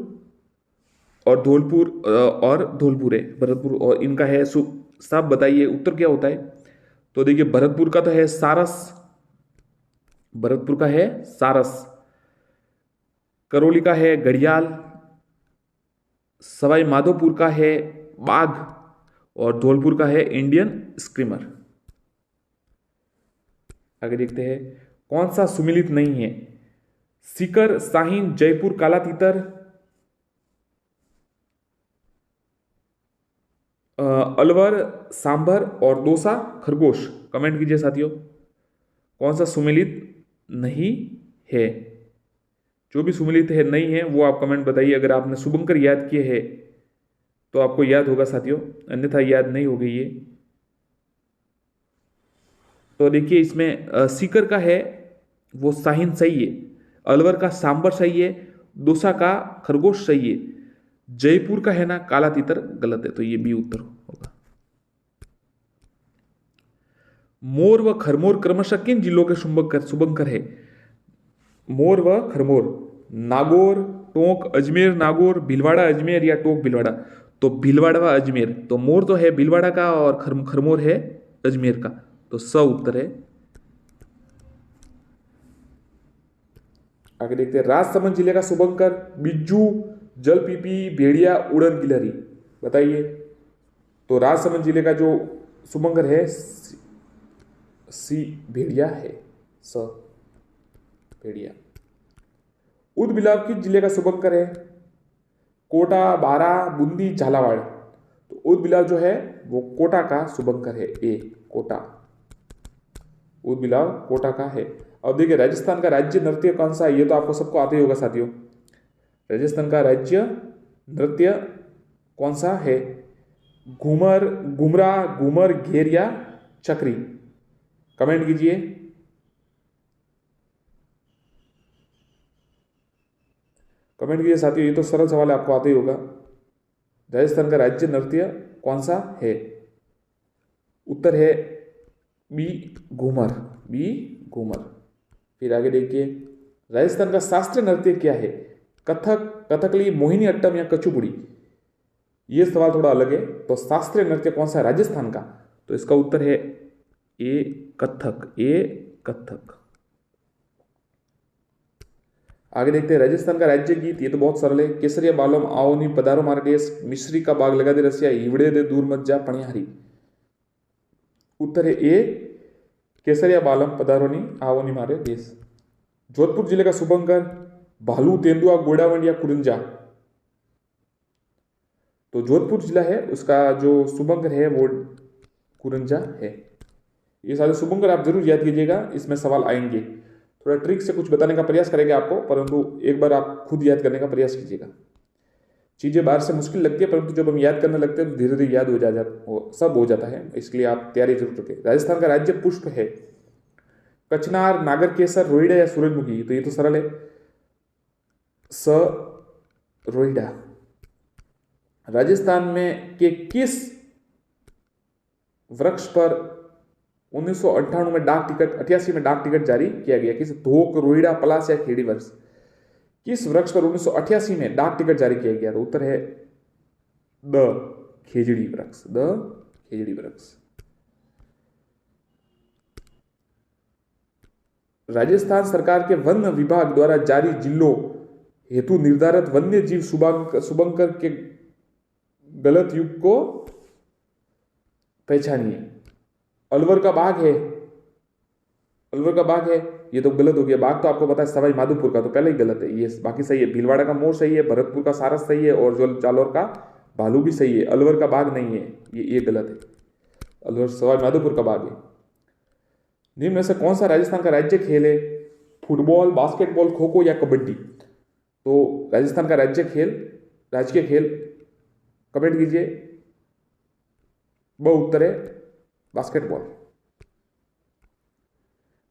और धौलपुर है भरतपुर, और इनका है साफ बताइए उत्तर क्या होता है? तो देखिए भरतपुर का तो है सारस, भरतपुर का है सारस। करौली का है घड़ियाल, सवाई माधोपुर का है बाघ, और धौलपुर का है इंडियन स्क्रीमर। आगे देखते हैं। कौन सा सुमिलित नहीं है? सीकर, साहिन, जयपुर, काला तीतर, अलवर, सांभर और दौसा, खरगोश। कमेंट कीजिए साथियों, कौन सा सुमिलित नहीं है? जो भी सुमिलित है नहीं है वो आप कमेंट बताइए। अगर आपने शुभंकर याद किए हैं तो आपको याद होगा साथियों, अन्यथा याद नहीं होगी ये। तो देखिए इसमें सीकर का है वो साहिन सही है, अलवर का सांबर सही है, दौसा का खरगोश सही है, जयपुर का है ना काला तीतर गलत है। तो ये बी उत्तर होगा। मोर व खरमोर क्रमशः किन जिलों के शुभंकर है? मोर व खरमोर, नागौर, टोंक अजमेर नागौर, भीलवाड़ा अजमेर या टोंक भीलवाड़ा? तो भीलवाड़ा व अजमेर। तो मोर तो है भीलवाड़ा का और खरमोर है अजमेर का। तो स उत्तर है। आगे देखते हैं, राजसमंद जिले का शुभंकर बिज्जू, जलपीपी, भेड़िया, उड़न गिलहरी। बताइए। तो राजसमंद जिले का जो शुभंकर है सी भेड़िया है। स भेड़िया। उदबिलाव किस जिले का शुभंकर है? कोटा, बारा, बूंदी, झालावाड़। तो उदबिलाव जो है वो कोटा का शुभंकर है। ए कोटा। उदबिलाव कोटा का है। अब देखिए, राजस्थान का राज्य नृत्य कौन सा है? ये तो आपको सबको आते ही होगा साथियों। राजस्थान का राज्य नृत्य कौन सा है? घूमर, घुमरा, घूमर, घेर या चक्री? कमेंट कीजिए। कमेंट कीजिए साथियों, ये तो सरल सवाल है, आपको आते ही होगा। राजस्थान का राज्य नृत्य कौन सा है? उत्तर है बी घूमर। बी घूमर। फिर आगे देखिए, राजस्थान का शास्त्रीय नृत्य क्या है? कथक, कथकली, मोहिनी अट्टम या कचुपुड़ी? ये सवाल थोड़ा अलग है। तो शास्त्रीय नृत्य कौन सा है राजस्थान का? तो इसका उत्तर है ए कथक। ए कथक। आगे देखते हैं, राजस्थान का राज्य गीत, ये तो बहुत सरल है। केसरिया बालोम आओनी पधारो मारे देश, मिश्री का बाग लगा दे रसिया, हिवड़े दे दूर मत जा पणिहारी। उत्तर है ए केसरिया बालम पधारोनी आओनी मारे देश। जोधपुर जिले का शुभंकर भालू, तेंदुआ, गोडावंड या कुरंजा? तो जोधपुर जिला है उसका जो शुभंकर है वो कुरंजा है। ये सारे शुभंकर आप जरूर याद कीजिएगा, इसमें सवाल आएंगे। थोड़ा ट्रिक से कुछ बताने का प्रयास करेंगे आपको, परंतु एक बार आप खुद याद करने का प्रयास कीजिएगा। चीज़ें बाहर से मुश्किल लगती है, परंतु जब हम याद करने लगते हैं तो धीरे धीरे याद सब हो जाता है। इसलिए आप तैयारी जरूर रखें। राजस्थान का राज्य पुष्प है? कचनार, नागर केसर, रोहिड़ा या सूरजमुखी? तो ये तो सरल है। स रोहिड़ा। राजस्थान में के किस वृक्ष पर 1998 में डाक टिकट 88 में डाक टिकट जारी किया गया? किस धोक, रोहिड़ा, पलास या खेड़ी वृक्ष? किस वृक्ष पर 1988 में डाक टिकट जारी किया गया? तो उत्तर है द खेजड़ी वृक्ष। द खेजड़ी वृक्ष। राजस्थान सरकार के वन विभाग द्वारा जारी जिलों हेतु निर्धारित वन्य जीव शुभंकर के गलत युग को पहचानिए। अलवर का बाघ है? अलवर का बाघ है, ये तो गलत हो गया। बाघ तो आपको पता है सवाई माधोपुर का, तो पहले ही गलत है ये। बाकी सही है। भीलवाड़ा का मोर सही है, भरतपुर का सारस सही है, और जो जालौर का भालू भी सही है। अलवर का बाघ नहीं है, ये गलत है। अलवर सवाई माधोपुर का बाघ है। निम्न में से कौन सा राजस्थान का राज्य खेल है? फुटबॉल, बास्केटबॉल, खो खो या कबड्डी? तो राजस्थान का राजकीय खेल कमेंट कीजिए। वह उत्तर है बास्केटबॉल।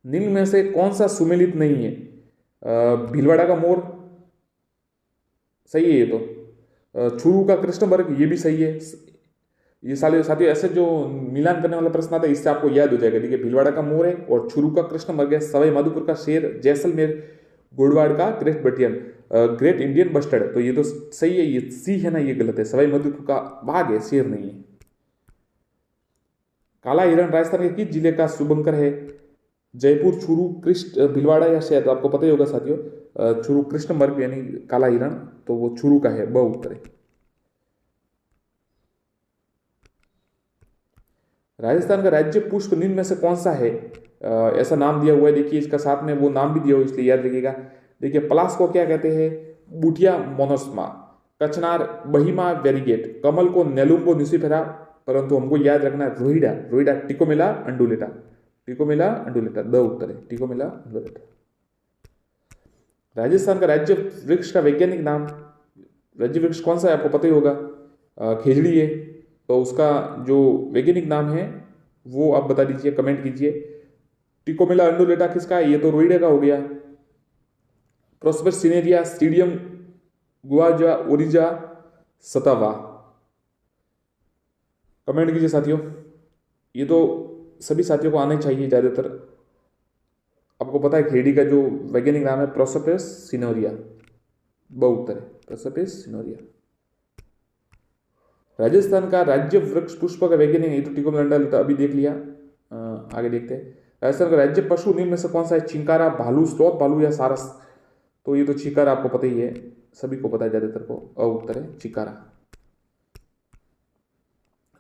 निम्न में से कौन सा सुमेलित नहीं है? भीलवाड़ा का मोर सही है ये तो। छुरू का कृष्णवर्ग ये भी सही है। ये साले साथियों ऐसे जो मिलान करने वाला प्रश्न आता है इससे आपको याद हो जाएगा। देखिए, भीलवाड़ा का मोर है और छुरू का कृष्णवर्ग है। सवाई माधोपुर का शेर, जैसलमेर गोडवाड़ का ग्रेट इंडियन बस्टर्ड, तो ये तो सही है। ये सी है ना, ये गलत है। सवाई माधोपुर का बाघ है, शेर नहीं है। काला हिरण राजस्थान के किस जिले का शुभंकर है? जयपुर, छुरू, भीलवाड़ा या शायद आपको पता ही होगा साथियों, छुरू कृष्णवर्ग यानी काला हिरण, तो वो छुरू का है। ब उत्तर है। राजस्थान का राज्य पुष्प निम्न में से कौन सा है? ऐसा नाम दिया हुआ है, देखिए इसका साथ में वो नाम भी दिया हुआ है, इसलिए याद रखिएगा। देखिए, पलास को क्या कहते हैं? बुटिया मोनोस्मा। कचनार बहिमा वेरीगेट। कमल को नेलुम्बो न्यूसिफेरा, परंतु हमको याद रखना है रोहिड़ा टिकोमिला अंडुलेटा। टिकोमिला अंडुलेटा, द उत्तर है। टिकोमिला अंडुलेटा। राजस्थान का राज्य वृक्ष का वैज्ञानिक नाम, राज्य वृक्ष कौन सा है आपको पता ही होगा, खेजड़ी है। तो उसका जो वैज्ञानिक नाम है वो आप बता दीजिए, कमेंट कीजिए। टिकोमिला अंडुलेटा किसका है? ये तो रोहिड़ा का हो गया। प्रोस्पेरस सिनेरिया, स्टीडियम गुआजा, ओरिजा, सतावा। कमेंट कीजिए साथियों। ये तो सभी साथियों को आने चाहिए ज़्यादातर। आपको पता है खेड़ी का जो वैज्ञानिक नाम है प्रोसोपिस सिनोरिया, ब उत्तर है प्रोसोपिस सिनोरिया। राजस्थान का राज्य वृक्ष पुष्प का वैज्ञानिक, ये तो टिकोमंडल तो अभी देख लिया। आगे देखते हैं। राजस्थान का राज्य पशु निम्न में से कौन सा है? चिंकारा, भालू, स्लोथ भालू या सारस? तो ये तो चिकारा आपको पता ही है, सभी को पता है ज्यादातर को। अ उत्तर है चिकारा।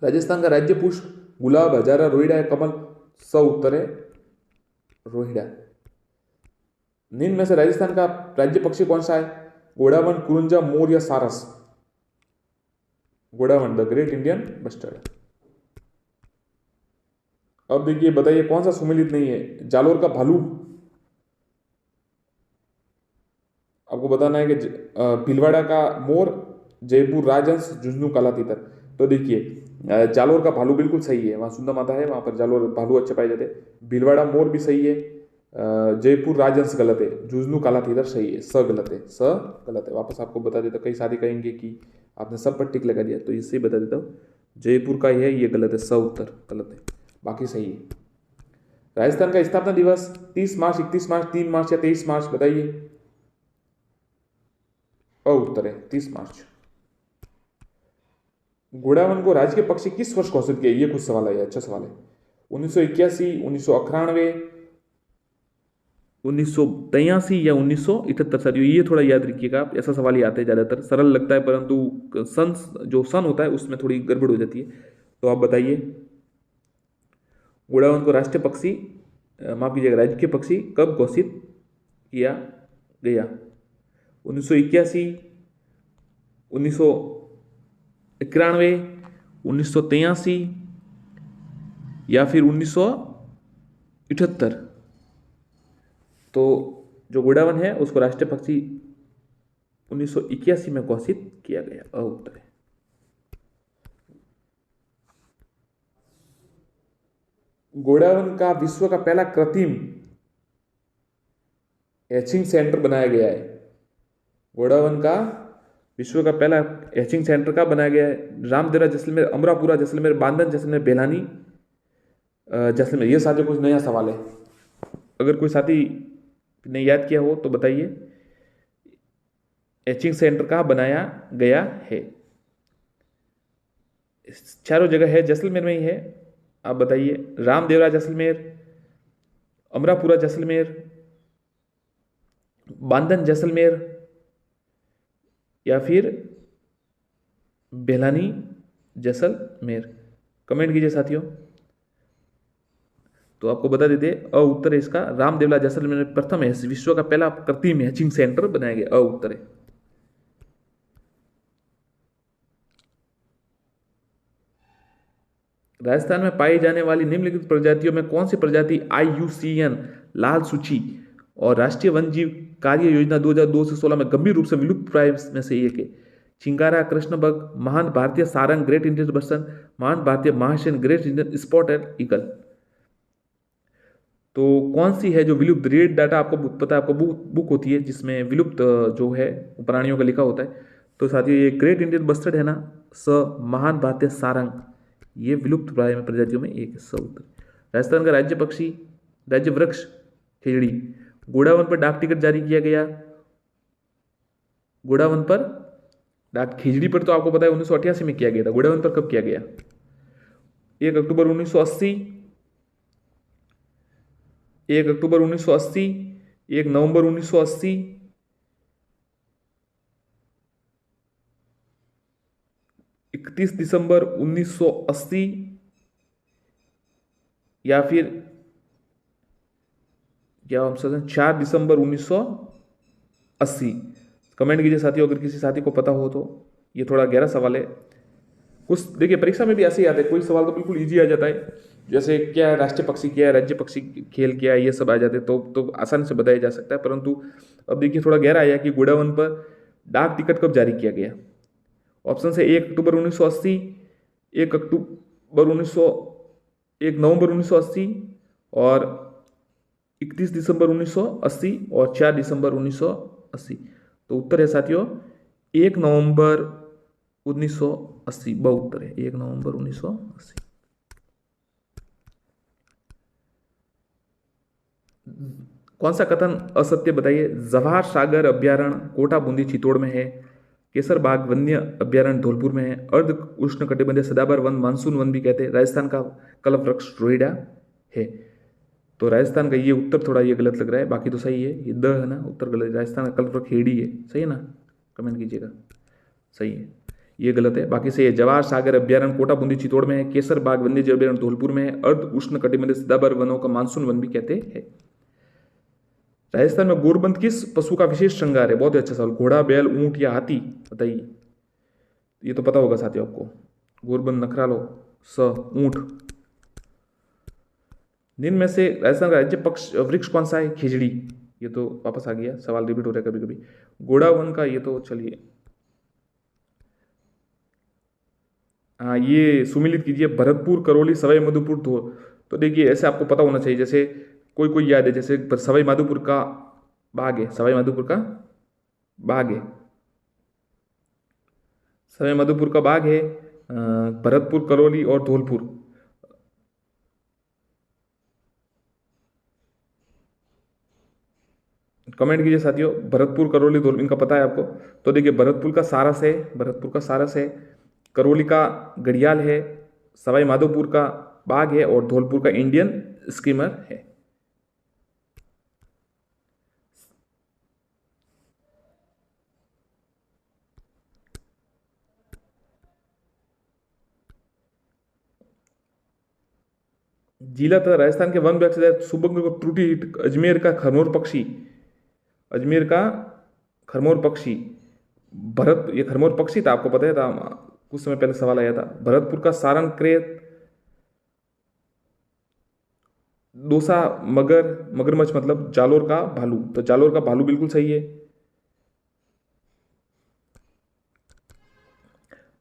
राजस्थान का राज्य पुष्प गुलाब, हजारा, रोहिड़ा या कमल? स उत्तर है रोहिड़ा। निम्न में से राजस्थान का राज्य पक्षी कौन सा है? घोड़ावन, कुरुंजा, मोर या सारस? घोड़ावन, द ग्रेट इंडियन बस्टर्ड। अब देखिए बताइए कौन सा सुमेलित नहीं है? जालोर का भालू, आपको बताना है कि भीलवाड़ा का मोर, जयपुर राजहंस, झुंझुनू काला तीतर। तो देखिए जालोर का भालू बिल्कुल सही है, वहाँ सुंदर माता है, वहाँ पर जालोर भालू अच्छे पाए जाते हैं। भीलवाड़ा मोर भी सही है, जयपुर राजहंस गलत है, झुंझुनू काला तीतर सही है, स गलत है, स गलत है। वापस आपको बता देता, कई साथी कहेंगे कि आपने सब पर टिक लगा दिया, तो इससे बता देता हूँ जयपुर का है ये गलत है, स उत्तर गलत है, बाकी सही है। राजस्थान का स्थापना दिवस 30 मार्च, 31 मार्च, 3 मार्च या 23 मार्च? बताइए। अ उत्तर है 30 मार्च। घोड़ावन को राजकीय पक्षी किस वर्ष घोषित किया? ये कुछ सवाल है, अच्छा सवाल है। 1981, 1991, 1983 या 1978? साथियों ये थोड़ा याद रखिएगा आप, ऐसा सवाल ही आते हैं ज्यादातर, सरल लगता है परंतु सन जो सन होता है उसमें थोड़ी गड़बड़ हो जाती है। तो आप बताइए घोड़ावन को राष्ट्रीय पक्षी, माफ कीजिएगा राजकीय पक्षी कब घोषित किया गया? 1981, 1991, 1983 या फिर 1978? तो जो घोड़ावन है उसको राष्ट्रीय पक्षी 1981 में घोषित किया गया, अ उत्तर है। घोड़ावन का विश्व का पहला कृत्रिम एचिंग सेंटर बनाया गया है। घोड़ावन का विश्व का पहला एचिंग सेंटर का बनाया गया है? रामदेवरा जैसलमेर, अमरापुरा जैसलमेर, बांधन जैसलमेर, बेलानी जैसलमेर। ये साथियों कुछ नया सवाल है, अगर कोई साथी ने याद किया हो तो बताइए एचिंग सेंटर कहाँ बनाया गया है? चारों जगह है, जैसलमेर में ही है। आप बताइए रामदेवरा जैसलमेर, अमरापुरा जैसलमेर, बांधन जैसलमेर या फिर बेलानी जैसलमेर? कमेंट कीजिए साथियों। तो आपको बता देते अ उत्तर है इसका, रामदेवरा जैसलमेर प्रथम है, विश्व का पहला कृत्रिम हैचिंग सेंटर बनाया गया, अ उत्तर है। राजस्थान में पाई जाने वाली निम्नलिखित प्रजातियों में कौन सी प्रजाति IUCN लाल सूची और राष्ट्रीय वन्यजीव कार्य योजना 2002 से 16 में गंभीर रूप से विलुप्त प्राय में से एक है? चिंगारा, कृष्णबग, महान भारतीय सारंग ग्रेट इंडियन बसंत, महान भारतीय महाशैन ग्रेट इंडियन स्पॉटेड ईगल। तो कौन सी है जो विलुप्त? रेड डाटा आपको पता है, आपको बुक होती है जिसमें विलुप्त जो है प्राणियों का लिखा होता है। तो साथियों ये ग्रेट इंडियन बस्टर्ड है ना, स महान भारतीय सारंग, ये विलुप्त प्राय में प्रजातियों में एक है, स उत्तर। राजस्थान का राज्य पक्षी, राज्य वृक्ष खेजड़ी। घोड़ावन पर डाक टिकट जारी किया गया, घोड़ावन पर डाक, खिजड़ी पर तो आपको पता है 1988 में किया गया था, घोड़ावन पर कब किया गया? 1 अक्टूबर 1980, 1 अक्टूबर 1980, 1 नवंबर 1980, 31 दिसंबर 1980 या फिर क्या हम सोचते हैं 4 दिसंबर 1980? कमेंट कीजिए साथियों अगर किसी साथी को पता हो तो। ये थोड़ा गहरा सवाल है, कुछ देखिए परीक्षा में भी ऐसे ही आते हैं, कोई सवाल तो बिल्कुल इजी आ जाता है, जैसे क्या है राष्ट्रीय पक्षी, क्या है राज्य पक्षी, खेल क्या है, ये सब आ जाते हैं तो आसानी से बताया जा सकता है। परंतु अब देखिए थोड़ा गहरा आया कि घोड़ावन पर डाक टिकट कब जारी किया गया? ऑप्शन है 1 अक्टूबर 1980, 1 अक्टूबर 1900, 1 नवंबर 1980 और 31 दिसंबर 1980 और 4 दिसंबर 1980। तो उत्तर है साथियों 1 नवंबर 1980, ब उत्तर है 1 नवंबर 1980। कौन सा कथन असत्य बताइए? जवाहर सागर अभ्यारण्य कोटा बूंदी चित्तौड़ में है। केसर बाग वन्य अभ्यारण्य धौलपुर में है। अर्ध उष्ण कटिबंधीय सदाबहार वन मानसून वन भी कहते हैं। राजस्थान का कल्प वृक्ष रोइडा है। तो राजस्थान का ये उत्तर थोड़ा ये गलत लग रहा है, बाकी तो सही है। ये द है ना, उत्तर गलत है। राजस्थान का कल्प वृक्ष हेड़ी है, सही है ना? कमेंट कीजिएगा, सही है। ये गलत है, बाकी सही है। जवाहर सागर अभ्यारण्य कोटा बूंदी चित्तौड़ में है। केसर बाग वन्यजीव अभ्यारण्य धौलपुर में है। अर्ध उष्ण कटिबंधीय सदाबहार वनों का मानसून वन भी कहते हैं। राजस्थान में गोरबंद किस पशु का विशेष श्रृंगार है? बहुत ही अच्छा सवाल। घोड़ा, बैल, ऊंट या हाथी? बताइए, ये तो पता होगा साथियों आपको। गोरबंद, नखरालो, ऊंट। निम्न में से राजस्थान का राज्य पक्ष वृक्ष कौन सा है? खिजड़ी। ये तो वापस आ गया, सवाल रिपीट हो रहा है कभी कभी। घोड़ा वन का ये तो चलिए, हाँ ये सुमिलित कीजिए। भरतपुर, करौली, सवाई माधोपुर, तो देखिए ऐसे आपको पता होना चाहिए। जैसे कोई कोई याद है, जैसे सवाई माधोपुर का बाग है, सवाई माधोपुर का बाग है, सवाई माधोपुर का बाग है। भरतपुर, करौली और धौलपुर। कमेंट कीजिए साथियों, भरतपुर, करौली, धौलपुर, इनका पता है आपको? तो देखिए, भरतपुर का सारस है, भरतपुर का सारस है। करौली का घड़ियाल है। सवाई माधोपुर का बाग है और धौलपुर का इंडियन स्कीमर है। जिला तथा राजस्थान के वन विभाग से सुबंग को त्रुटि। अजमेर का खरमोर पक्षी, अजमेर का खरमोर पक्षी, भरत, ये खरमोर पक्षी था, आपको पता है था, कुछ समय पहले सवाल आया था। भरतपुर का सारंग क्रेत, दोसा मगर, मगरमच्छ मतलब जालोर का भालू, तो जालोर का भालू बिल्कुल सही है।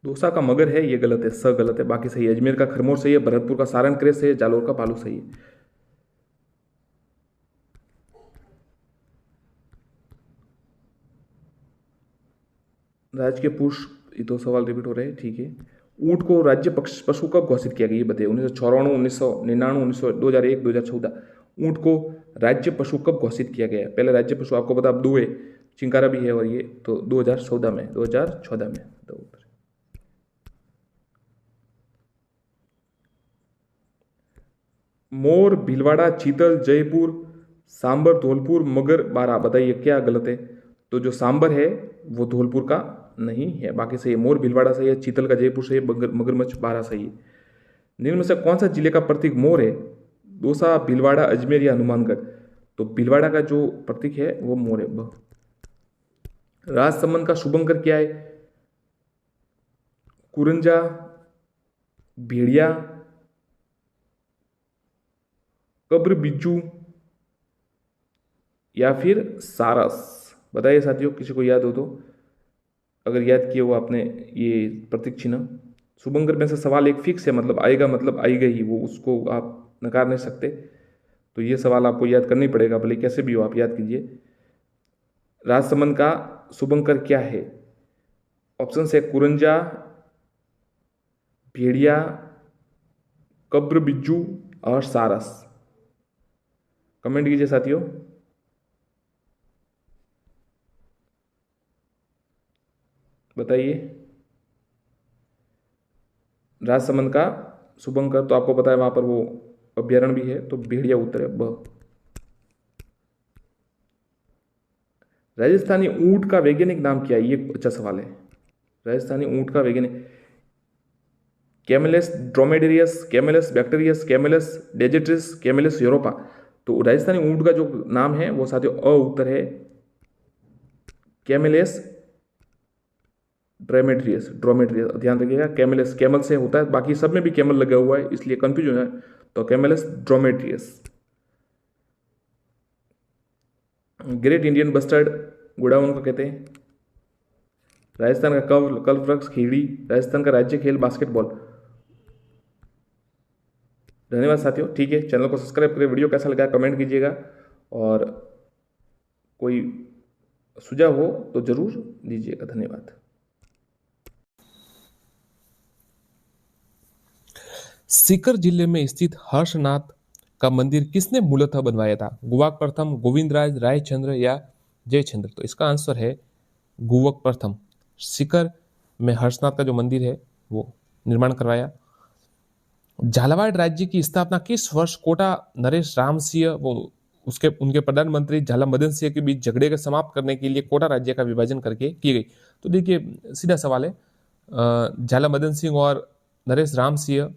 दोसा का मगर है, ये गलत है, गलत है, बाकी सही है। अजमेर का खरमोर सही है, भरतपुर का सारंग क्रेत सही है, जालोर का भालू सही है। राजकीय पुष्प, ये दो सवाल रिपीट हो रहे हैं, ठीक है। ऊंट को राज्य पशु कब घोषित किया गया, ये बताइए? 1994, 1999, 2001, 2014। ऊंट को राज्य पशु कब घोषित किया गया? पहले राज्य पशु आपको पता, अब दो है, चिंकारा भी है और ये, तो 2014 में, 2014 में। तो मोर, भीलवाड़ा, चीतल, जयपुर, सांबर, धौलपुर, मगर, बारा, बताइए क्या गलत है? तो जो सांबर है वो धौलपुर का नहीं है, बाकी सही है। मोर भीलवाड़ा सही है, चीतल का जयपुर सही है, मगरमच्छ बारा सही है। निम्न में से कौन सा जिले का प्रतीक मोर है? दौसा, भीलवाड़ा, अजमेर या हनुमानगढ़? तो भीलवाड़ा का जो प्रतीक है वो मोर है। राजसमंद का शुभंकर क्या है? कुरंजा, भेड़िया, कब्र बिज्जू या फिर सारस? बताइए साथियों, किसी को याद हो तो, अगर याद किए हो आपने ये प्रतीक चिन्ह। शुभंकर में से सवाल एक फिक्स है, मतलब आएगा, मतलब आएगा ही वो, उसको आप नकार नहीं सकते। तो ये सवाल आपको याद करनी पड़ेगा, भले कैसे भी हो आप याद कीजिए। राजसमंद का शुभंकर क्या है? ऑप्शन है कुरंजा, भेड़िया, कब्र बिज्जू और सारस। कमेंट कीजिए साथियों। बताइए, राजसमंद का शुभंकर तो आपको पता है, वहां पर वो अभ्यारण्य भी है, तो भेड़िया उत्तर है, ब। राजस्थानी ऊंट का वैज्ञानिक नाम क्या है? ये अच्छा सवाल है। राजस्थानी ऊंट का वैज्ञानिक, camelus dromedarius, camelus bactrianus, camelus डेजेट्रिस, कैमेलस यूरोपा। तो राजस्थानी ऊंट का जो नाम है वो साथियों अ उत्तर है, कैमेलस ड्रोमेड्रियस, ड्रोमेड्रियस, ध्यान रखिएगा। कैमेलस कैमल से होता है, बाकी सब में भी कैमल लगा हुआ है, इसलिए कंफ्यूज हो जाए, तो कैमेलस ड्रोमेड्रियस। ग्रेट इंडियन बस्टर्ड गुड़ा उनको कहते हैं। राजस्थान का कल्प वृक्ष खीड़ी। राजस्थान का राज्य खेल बास्केटबॉल। धन्यवाद साथियों, ठीक है, चैनल को सब्सक्राइब करें। वीडियो कैसा लगा कमेंट कीजिएगा, और कोई सुझाव हो तो जरूर दीजिएगा। धन्यवाद। सीकर जिले में स्थित हर्षनाथ का मंदिर किसने मूलतः बनवाया था? गुवाक प्रथम, गोविंदराज, रायचंद्र या जयचंद्र? तो इसका आंसर है गुवक प्रथम। सीकर में हर्षनाथ का जो मंदिर है वो निर्माण करवाया। झालावाड़ राज्य की स्थापना किस वर्ष कोटा नरेश राम सिंह वो उसके उनके प्रधानमंत्री झाला मदन सिंह के बीच झगड़े को समाप्त करने के लिए कोटा राज्य का विभाजन करके की गई? तो देखिए सीधा सवाल है, झाला मदन सिंह और नरेश राम सिंह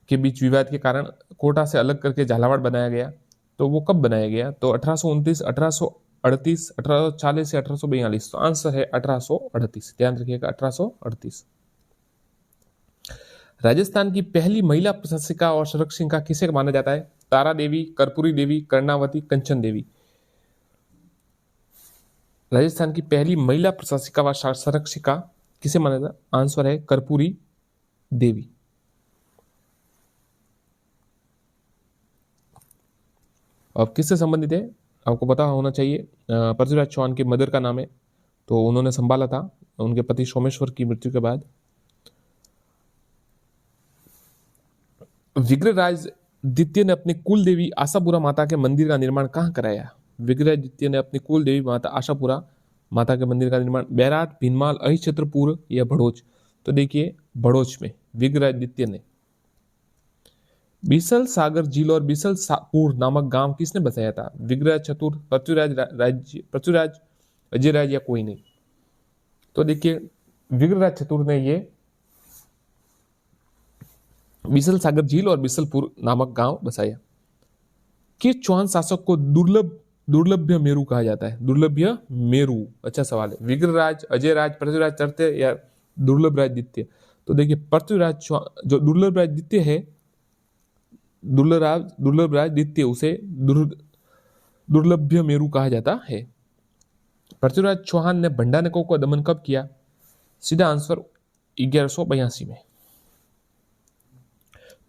के बीच विवाद के कारण कोटा से अलग करके झालावाड़ बनाया गया। तो वो कब बनाया गया? तो 1829, 1838, 1840 या 1842? तो आंसर है 1838। ध्यान रखिएगा 1838। राजस्थान की पहली महिला प्रशासिका और संरक्षिका किसे माना जाता है? तारा देवी, कर्पूरी देवी, कर्णावती, कंचन देवी? राजस्थान की पहली महिला प्रशासिका व संरक्षिका किसे माना जाता है? आंसर है कर्पूरी देवी। अब किससे संबंधित है आपको पता होना चाहिए। पृथ्वीराज चौहान की मदर का नाम है, तो उन्होंने संभाला था उनके पति सोमेश्वर की मृत्यु के बाद। विग्रहराज द्वितीय ने अपनी कुल देवी आशापुरा माता के मंदिर का निर्माण कहाँ कराया? विग्रहराज द्वितीय ने अपनी कुल देवी माता आशापुरा माता के मंदिर का निर्माण बैराट, भीनमाल, अहिछत्रपुर या भड़ोच? तो देखिए भड़ोच में विग्रहराज द्वितीय ने। बीसल सागर झील और बीसलपुर नामक गांव किसने बसाया था? विग्रहराज चतुर, पृथ्वीराज, अजयराज या कोई नहीं? तो देखिए विग्रहराज चतुर ने ये बीसल सागर झील और बीसलपुर नामक गांव बसाया। किस चौहान शासक को दुर्लभ्य मेरू कहा जाता है? दुर्लभ्य मेरू, अच्छा सवाल है। विग्रहराज, अजयराज, पृथ्वीराज तृतीय या दुर्लभराज द्वितीय? तो देखिए पृथ्वीराज जो दुर्लभराज द्वितीय है, दुर्लभराज द्वितीय उसे दुर्लभ्य मेरू कहा जाता है। पृथ्वीराज चौहान ने भंडारकों का दमन कब किया? सीधा आंसर 1182 में।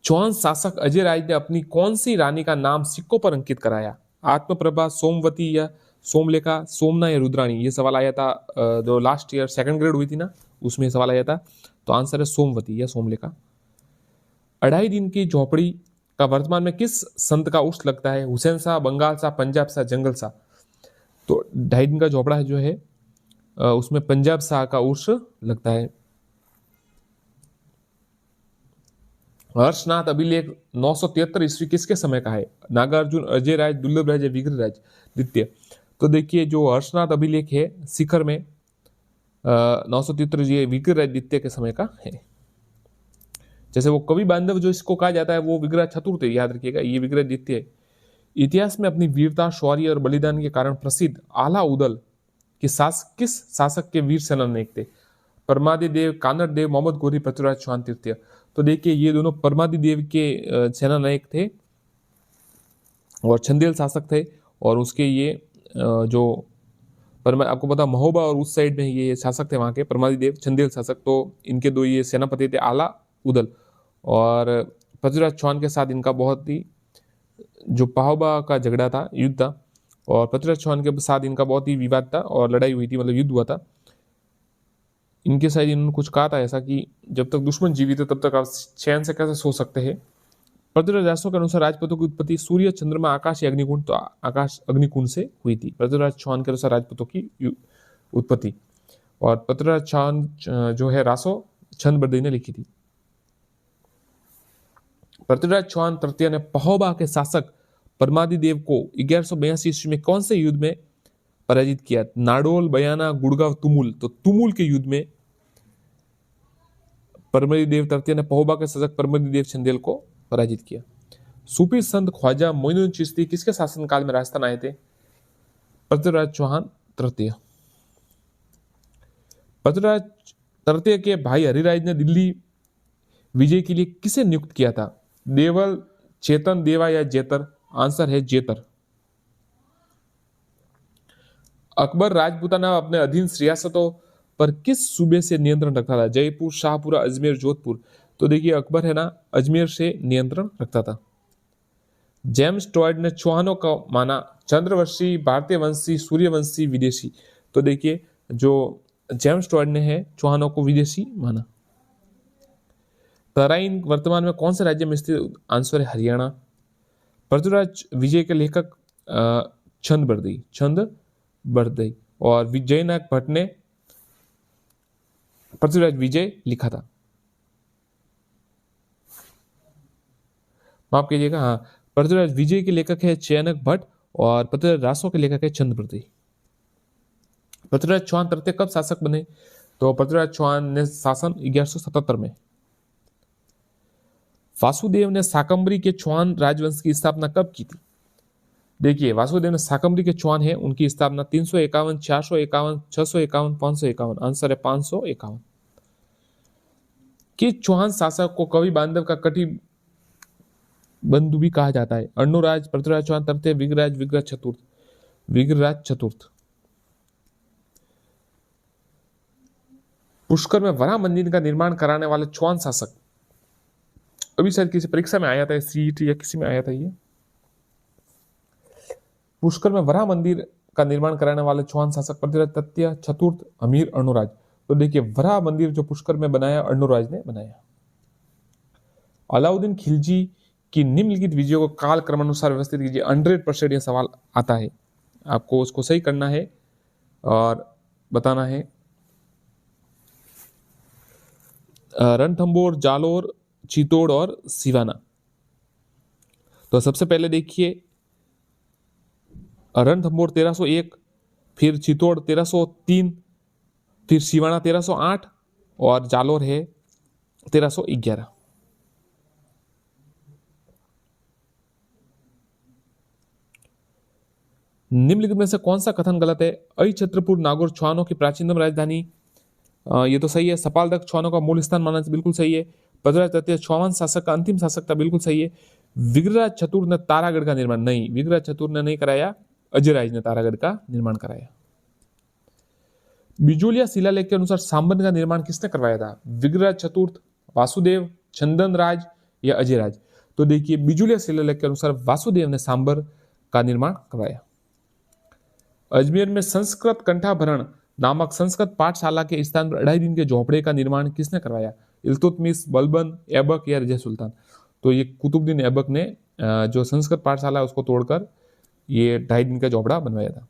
चौहान शासक अजयराज ने अपनी कौन सी रानी का नाम सिक्कों पर अंकित कराया? आत्मप्रभा, सोमवती या सोमलेखा, सोमना या रुद्राणी? ये सवाल आया था जो लास्ट ईयर सेकंड ग्रेड हुई थी ना, उसमें सवाल आया था। तो आंसर है सोमवती या सोमलेखा। 2.5 दिन की झोपड़ी का वर्तमान में किस संत का उर्स लगता है? हुसैन शाह, बंगाल शाह, पंजाब शाह, जंगल शाह? तो 2.5 दिन का झोपड़ा जो है उसमें पंजाब शाह का उर्स लगता है। हर्षनाथ अभिलेख 973 ईस्वी किसके समय का है? नागार्जुन, अजयराज, दुर्लभराज या विग्रहराज द्वितीय? तो देखिए जो हर्षनाथ अभिलेख है शिखर में 973 ये विग्रहराज द्वितीय के समय का है। जैसे वो कवि बांधव जो इसको कहा जाता है वो विग्रह चतुर्थ, याद रखिएगा ये विग्रह द्वितीय है। इतिहास में अपनी वीरता, शौर्य और बलिदान के कारण प्रसिद्ध आला उदल किस शासक के वीर सेनानायक थे? परमादि देव, कानड़ देव, मोहम्मद गोरी, पृथ्वीराज चौहान तृतीय? तो देखिए ये दोनों परमादि देव के सेनानायक थे और चंदेल शासक थे। और उसके ये जो आपको पता महोबा और उस साइड में ये शासक थे वहां के परमादि देव, चंदेल शासक। तो इनके दो ये सेनापति थे आला उदल। और पृथ्वीराज चौहान के साथ इनका बहुत ही जो पाहोबा का झगड़ा था, युद्ध था, और पृथ्वीराज चौहान के साथ इनका बहुत ही विवाद था और लड़ाई हुई थी, मतलब युद्ध हुआ था। इनके साथ इन्होंने कुछ कहा था ऐसा कि जब तक दुश्मन जीवित है तब तक आप चैन से कैसे सो सकते हैं। पृथ्वीराज राजों के अनुसार राजपूतों की उत्पत्ति सूर्य, चंद्रमा, आकाश या अग्निकुंड? तो आकाश अग्निकुंड से हुई थी पृथ्वीराज चौहान के अनुसार राजपूतों की उत्पत्ति। और पृथ्वीराज चौहान जो है रासो छंद बरदई ने लिखी थी। पृथ्वीराज चौहान तृतीय ने पहोबा के शासक परमादि देव को 1182 ईस्वी में कौन से युद्ध में पराजित किया? नाडोल, बयाना, गुड़गांव, तुमुल? तो तुमुल के युद्ध में परमदि देव तृतीय ने पहोबा के शासक परमदि देव चंदेल को पराजित किया। सूफी संत ख्वाजा मोइनुद्दीन चिश्ती किसके शासनकाल में राजस्थान आए थे? पृथ्वीराज चौहान तृतीय। पृथ्वीराज तृतीय के भाई हरिराज ने दिल्ली विजय के लिए किसे नियुक्त किया था? देवल, चेतन, देवा या जेतर? आंसर है जेतर। अकबर राजपूताना अपने अधीन रियासतों पर किस सूबे से नियंत्रण रखता था? जयपुर, शाहपुरा, अजमेर, जोधपुर? तो देखिए अकबर है ना अजमेर से नियंत्रण रखता था। जेम्स टॉयड ने चौहानों को माना चंद्रवंशी, भारतीय वंशी, सूर्यवंशी, विदेशी? तो देखिए जो जेम्स टॉयड ने है चौहानों को विदेशी माना। तराइन वर्तमान में कौन से राज्य में स्थित? आंसर है हरियाणा। पृथ्वीराज विजय के लेखक छंद बरदई और विजयनाथ भट्ट ने पृथ्वीराज विजय लिखा था। माफ कीजिएगा, हाँ, पृथ्वीराज विजय के लेखक है चयनक भट्ट और पृथ्वीराज रासो के लेखक है चंद बरदई। पृथ्वीराज चौहान तृतीय कब शासक बने? तो पृथ्वीराज चौहान ने शासन 1177 में। वासुदेव ने साकंबरी के चौहान राजवंश की स्थापना कब की थी? देखिए, वासुदेव ने साकंबरी के चौहान है उनकी स्थापना 351, 451, 651, 551। आंसर है 551। किस चौहान शासक को कवि बांधव का कटी बंधु भी कहा जाता है? अर्णोराज, पृथ्वीराज चौहान तृतीय, विग्रहराज, विग्रह चतुर्थ। विग्रहराज चतुर्थ। पुष्कर में वराह मंदिर का निर्माण कराने वाले चौहान शासक, अभी शायद किसी परीक्षा में आया था, सीईटी या किसी में आया था ये। पुष्कर में वराह मंदिर का निर्माण कराने वाले चौहान शासक पृथ्वीराज तृतीय, चतुर्थ, अमीर, अर्णोराज। तो देखिए, वराह मंदिर जो पुष्कर में बनाया अर्णोराज ने बनाया। अलाउद्दीन खिलजी की निम्नलिखित विजयों को काल क्रमानुसार व्यवस्थित कीजिए। 100% यह सवाल आता है, आपको उसको सही करना है और बताना है। रणथंबोर, जालोर, चित्तौड़ और सिवाना। तो सबसे पहले देखिए, रणथंबोर 1301, फिर चित्तौड़ 1303, फिर सिवाना 1308 और जालोर है 1311। निम्नलिखित में से कौन सा कथन गलत है? अहिछत्रपुर नागौर चौहानों की प्राचीनतम राजधानी, ये तो सही है। सपालदक चौहानों का मूल स्थान माना, बिल्कुल सही है। पृथ्वीराज तृतीय चौहान शासक का अंतिम शासक था, बिल्कुल सही है। विग्रहराज चतुर्थ ने तारागढ़ का निर्माण, नहीं, विग्रहराज चतुर्थ ने नहीं कराया, अजयराज ने तारागढ़ का निर्माण कराया। बिजोलिया शिलालेख के अनुसार सांबन का निर्माण किसने करवाया था? विग्रहराज चतुर्थ, वासुदेव, चंदन राज या अजयराज। तो देखिए, बिजोलिया शिलालेख के अनुसार वासुदेव ने सांबर का निर्माण करवाया। अजमेर में संस्कृत कंठाभरण नामक संस्कृत पाठशाला के स्थान पर 2.5 दिन के झोपड़े का निर्माण किसने करवाया? इल्तुतमिश, बलबन, ऐबक या रज़िया सुल्तान। तो ये कुतुबुद्दीन ऐबक ने जो संस्कृत पाठशाला है उसको तोड़कर ये 2.5 दिन का झोपड़ा बनवाया था।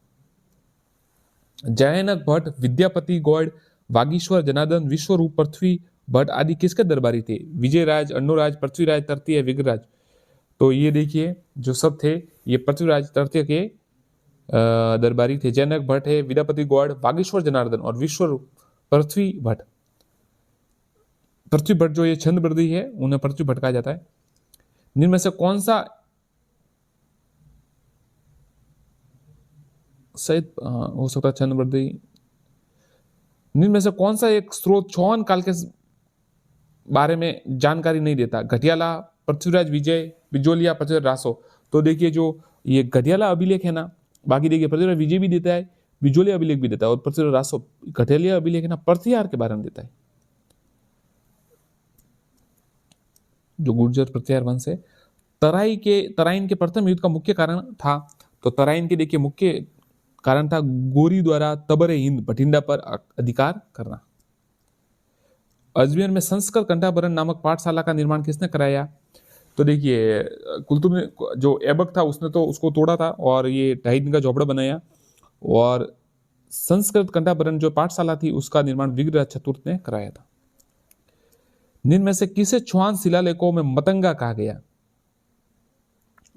जयनक भट्ट, विद्यापति गौड़, वागीश्वर जनार्दन, विश्वरूप, पृथ्वी भट्ट आदि किसके दरबारी थे? विजयराज, अर्णोराज, पृथ्वीराज तृतीय, विग्रहराज। तो ये देखिए, जो सब थे ये पृथ्वीराज तृतीय के दरबारी थे। जयनक भट्ट है, विद्यापति गौड़, वागीश्वर जनार्दन और विश्वरूप पृथ्वी भट्ट। पृथ्वी भट्ट जो ये छंद बरदी है उन्हें पृथ्वी भट्ट कहा जाता है। निम्न में से कौन सा शायद हो सकता है छंद बरदी, निम्न में से कौन सा एक स्रोत चौहान काल के बारे में जानकारी नहीं देता? घटियाला, पृथ्वीराज विजय, बिजोलिया, पृथ्वीराज रासो। तो देखिए, जो ये घटियाला अभिलेख है ना, बाकी देखिए पृथ्वीराज विजय भी देता है, बिजोलिया अभिलेख भी देता है और पृथ्वीराज रासो, घटियाला अभिलेख है ना पृथ्वीहार के बारे में देता है, जो गुर्जर पृथ्वीहार वंश है। तराइन के प्रथम युद्ध का मुख्य कारण था, तो तराइन के देखिए मुख्य कारण था गोरी द्वारा तबरे हिंद भटिंडा पर अधिकार करना। अजमेर में संस्कृत कंठाभरण नामक पाठशाला का निर्माण किसने कराया? तो देखिए, कुतुब ने, जो ऐबक था उसने तो उसको तोड़ा था और ये 2.5 दिन का झोपड़ा बनाया। और संस्कृत कंठाभरण जो पाठशाला थी उसका निर्माण विग्रहराज चतुर्थ ने कराया था। निम्न में से किसे चौहान शिलालेखों में मतंगा कहा गया?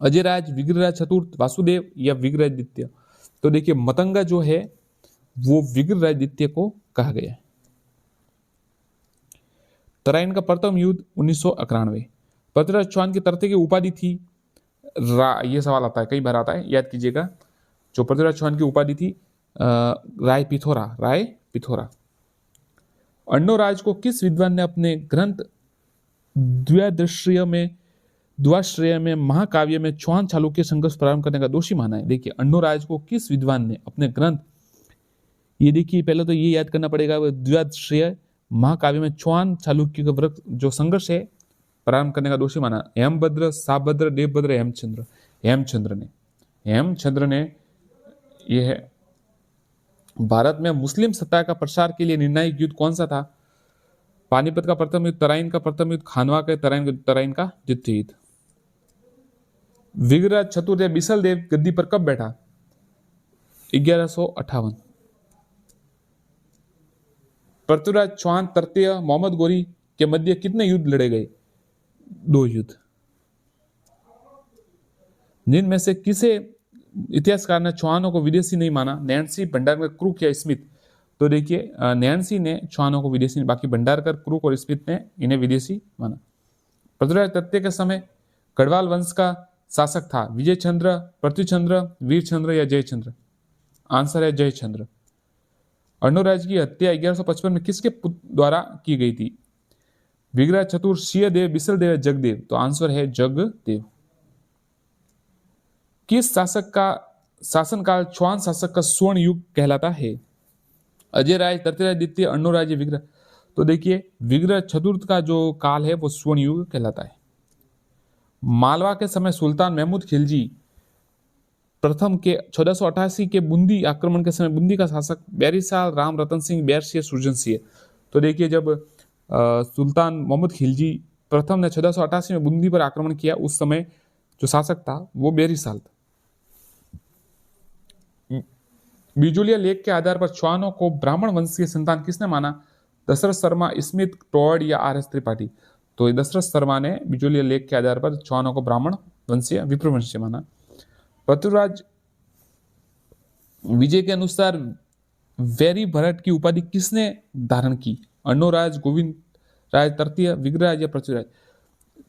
अजयराज, विग्रहराज चतुर्थ, वासुदेव या विग्रहराज द्वितीय। तो देखिए, मतंगा जो है वो विग्रहराज द्वितीय को कहा गया है। तराइन का प्रथम युद्ध 1991। पृथ्वीराज चौहान की तृतीय की उपाधि थी ये सवाल आता है, कई बार आता है, याद कीजिएगा। जो पृथ्वीराज चौहान की उपाधि थी राय पिथोरा। अर्णोराज को किस विद्वान ने अपने ग्रंथ द्वाश्रय में महाकाव्य में चौहान चालुक्य संघर्ष प्रारंभ करने का दोषी माना है? देखिए, अर्णोराज को किस विद्वान ने अपने ग्रंथ, ये देखिए पहले तो ये याद करना पड़ेगा, द्वाश्रय महाकाव्य में चौहान चालुक्य का जो संघर्ष है प्रारंभ करने का दोषी माना। हेमभद्र, साभद्र, देवभद्र, हेमचंद्र ने यह भारत में मुस्लिम सत्ता का प्रसार के लिए निर्णायक युद्ध कौन सा था? पानीपत का प्रथम युद्ध, तराइन का प्रथम युद्ध, खानवा के तराइन का द्वितीय युद्ध। विग्रह चतुर्थ या बिसल देव गद्दी पर कब बैठा? 1158। पृथ्वीराज चौहान तृतीय मोहम्मद गोरी के मध्य कितने युद्ध लड़े गए? 2 युद्ध। जिनमें से किसे इतिहासकार ने चौहानों को विदेशी नहीं माना? नैन्सी, भंडारकर, क्रूक या स्मिथ? तो देखिए नैन्सी ने चौहानों को विदेशी, बाकी भंडारकर, क्रूक और स्मिथ ने इन्हें विदेशी माना। पृथ्वीराज तृतीय के समय गढ़वाल वंश का शासक था विजय चंद्र, पृथ्वीचंद्र, वीरचंद्र या जयचंद्र? आंसर है जयचंद्र। अर्णोराज की हत्या 1155 में किसके पुत्र द्वारा की गई थी? विग्रह चतुर, सिंहदेव, बिसल देव या जगदेव? तो आंसर है जगदेव। किस शासक का शासनकाल चौहान शासक का स्वर्ण युग कहलाता है? अजय राय, तृतीयराज द्वितीय, अर्णोराज या विग्रह? तो देखिए विग्रह चतुर्थ का जो काल है वो स्वर्ण युग कहलाता है। मालवा के समय सुल्तान महमूद खिलजी प्रथम के 1488 के बूंदी आक्रमण के समय बूंदी का शासक बैरिसाल, राम रतन सिंह, बैरसिंह, सुरजन सिंह? तो देखिए जब सुल्तान मोहम्मद खिलजी प्रथम ने 1488 में बूंदी पर आक्रमण किया उस समय जो शासक था वो बैरिसाल था। बिजुलिया लेख के आधार पर चौहानों को ब्राह्मण वंश की संतान किसने माना? दशरथ शर्मा, स्मिथ, टॉड या आर एस त्रिपाठी? तो दशरथ शर्मा ने बिजुलिया लेख के आधार पर चौहानों को ब्राह्मण वंशीय विप्रवंशीय माना। पृथ्वीराज विजय के अनुसार वैरी भरत की उपाधि किसने धारण की? अर्णोराज, गोविंद राज तृतीय, विग्रहराज या पृथ्वीराज?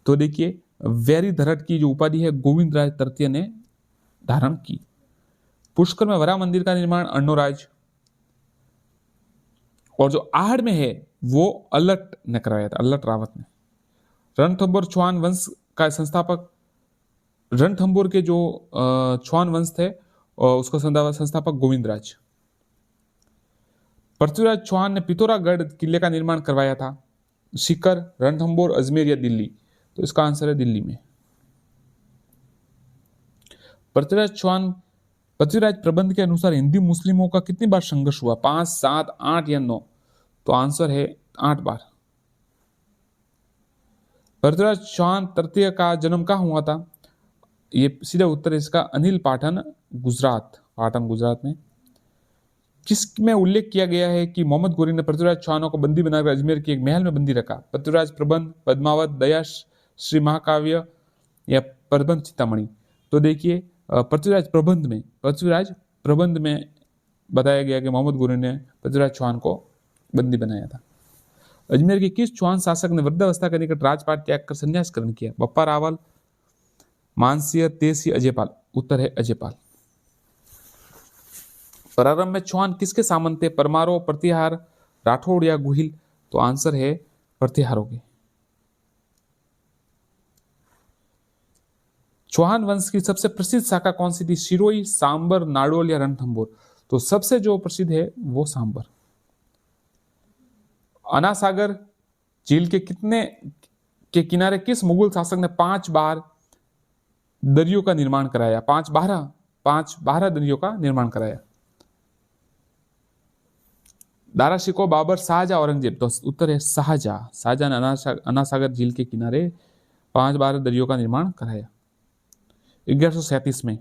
तो देखिए वैरी धरट की जो उपाधि है गोविंद राज तृतीय ने धारण की। पुष्कर में वरा मंदिर का निर्माण अर्णोराज, और जो आहड़ में है वो अल्लट ने कराया था, अल्लट रावत ने। रणथंभौर चौहान वंश का संस्थापक, रणथंभौर के जो चौहान वंश थे उसका संस्थापक गोविंदराज। पृथ्वीराज चौहान ने पिथौरागढ़ किले का निर्माण करवाया था, सीकर, रणथंभौर, अजमेर या दिल्ली? तो इसका आंसर है दिल्ली में। पृथ्वीराज चौहान पृथ्वीराज प्रबंध के अनुसार हिंदू मुस्लिमों का कितनी बार संघर्ष हुआ? 5, 7, 8 या 9? तो आंसर है 8 बार। पृथ्वीराज चौहान तृतीय का जन्म कहाँ हुआ था? ये सीधा उत्तर है इसका अनिल पाटन, गुजरात, पाटन गुजरात में। किसमें उल्लेख किया गया है कि मोहम्मद गोरी ने पृथ्वीराज चौहानों को बंदी बनाकर अजमेर के एक महल में बंदी रखा? पृथ्वीराज प्रबंध, पद्मावत, दया, श्री महाकाव्य या प्रबंध चिंतामणि? तो देखिए पृथ्वीराज प्रबंध में बताया गया कि मोहम्मद गोरी ने पृथ्वीराज चौहान को बंदी बनाया था। अजमेर के किस चौहान शासक ने वृद्धावस्था के निकट राजपाट त्याग कर संन्यास ग्रहण किया? बप्पा रावल, मानसिंह, तेसिंह, अजयपाल? उत्तर है अजयपाल। प्रारंभ में चौहान किसके सामंत थे? परमारो, प्रतिहार, राठौड़ या गुहिल? तो आंसर है प्रतिहारों के। चौहान वंश की सबसे प्रसिद्ध शाखा कौन सी थी? सिरोही, सांबर, नाडोल या रणथंभौर? तो सबसे जो प्रसिद्ध है वो सांबर। अनासागर झील के किनारे किस मुगल शासक ने 5 बार दरियों का निर्माण कराया? 5 बारह दरियों का निर्माण कराया? दारा शिकोह, बाबर, शाहजहां, औरंगजेब? तो उत्तर है शाहजहां। शाहजहां ने अनासागर झील के किनारे 5 बार दरियों का निर्माण कराया। 1137 में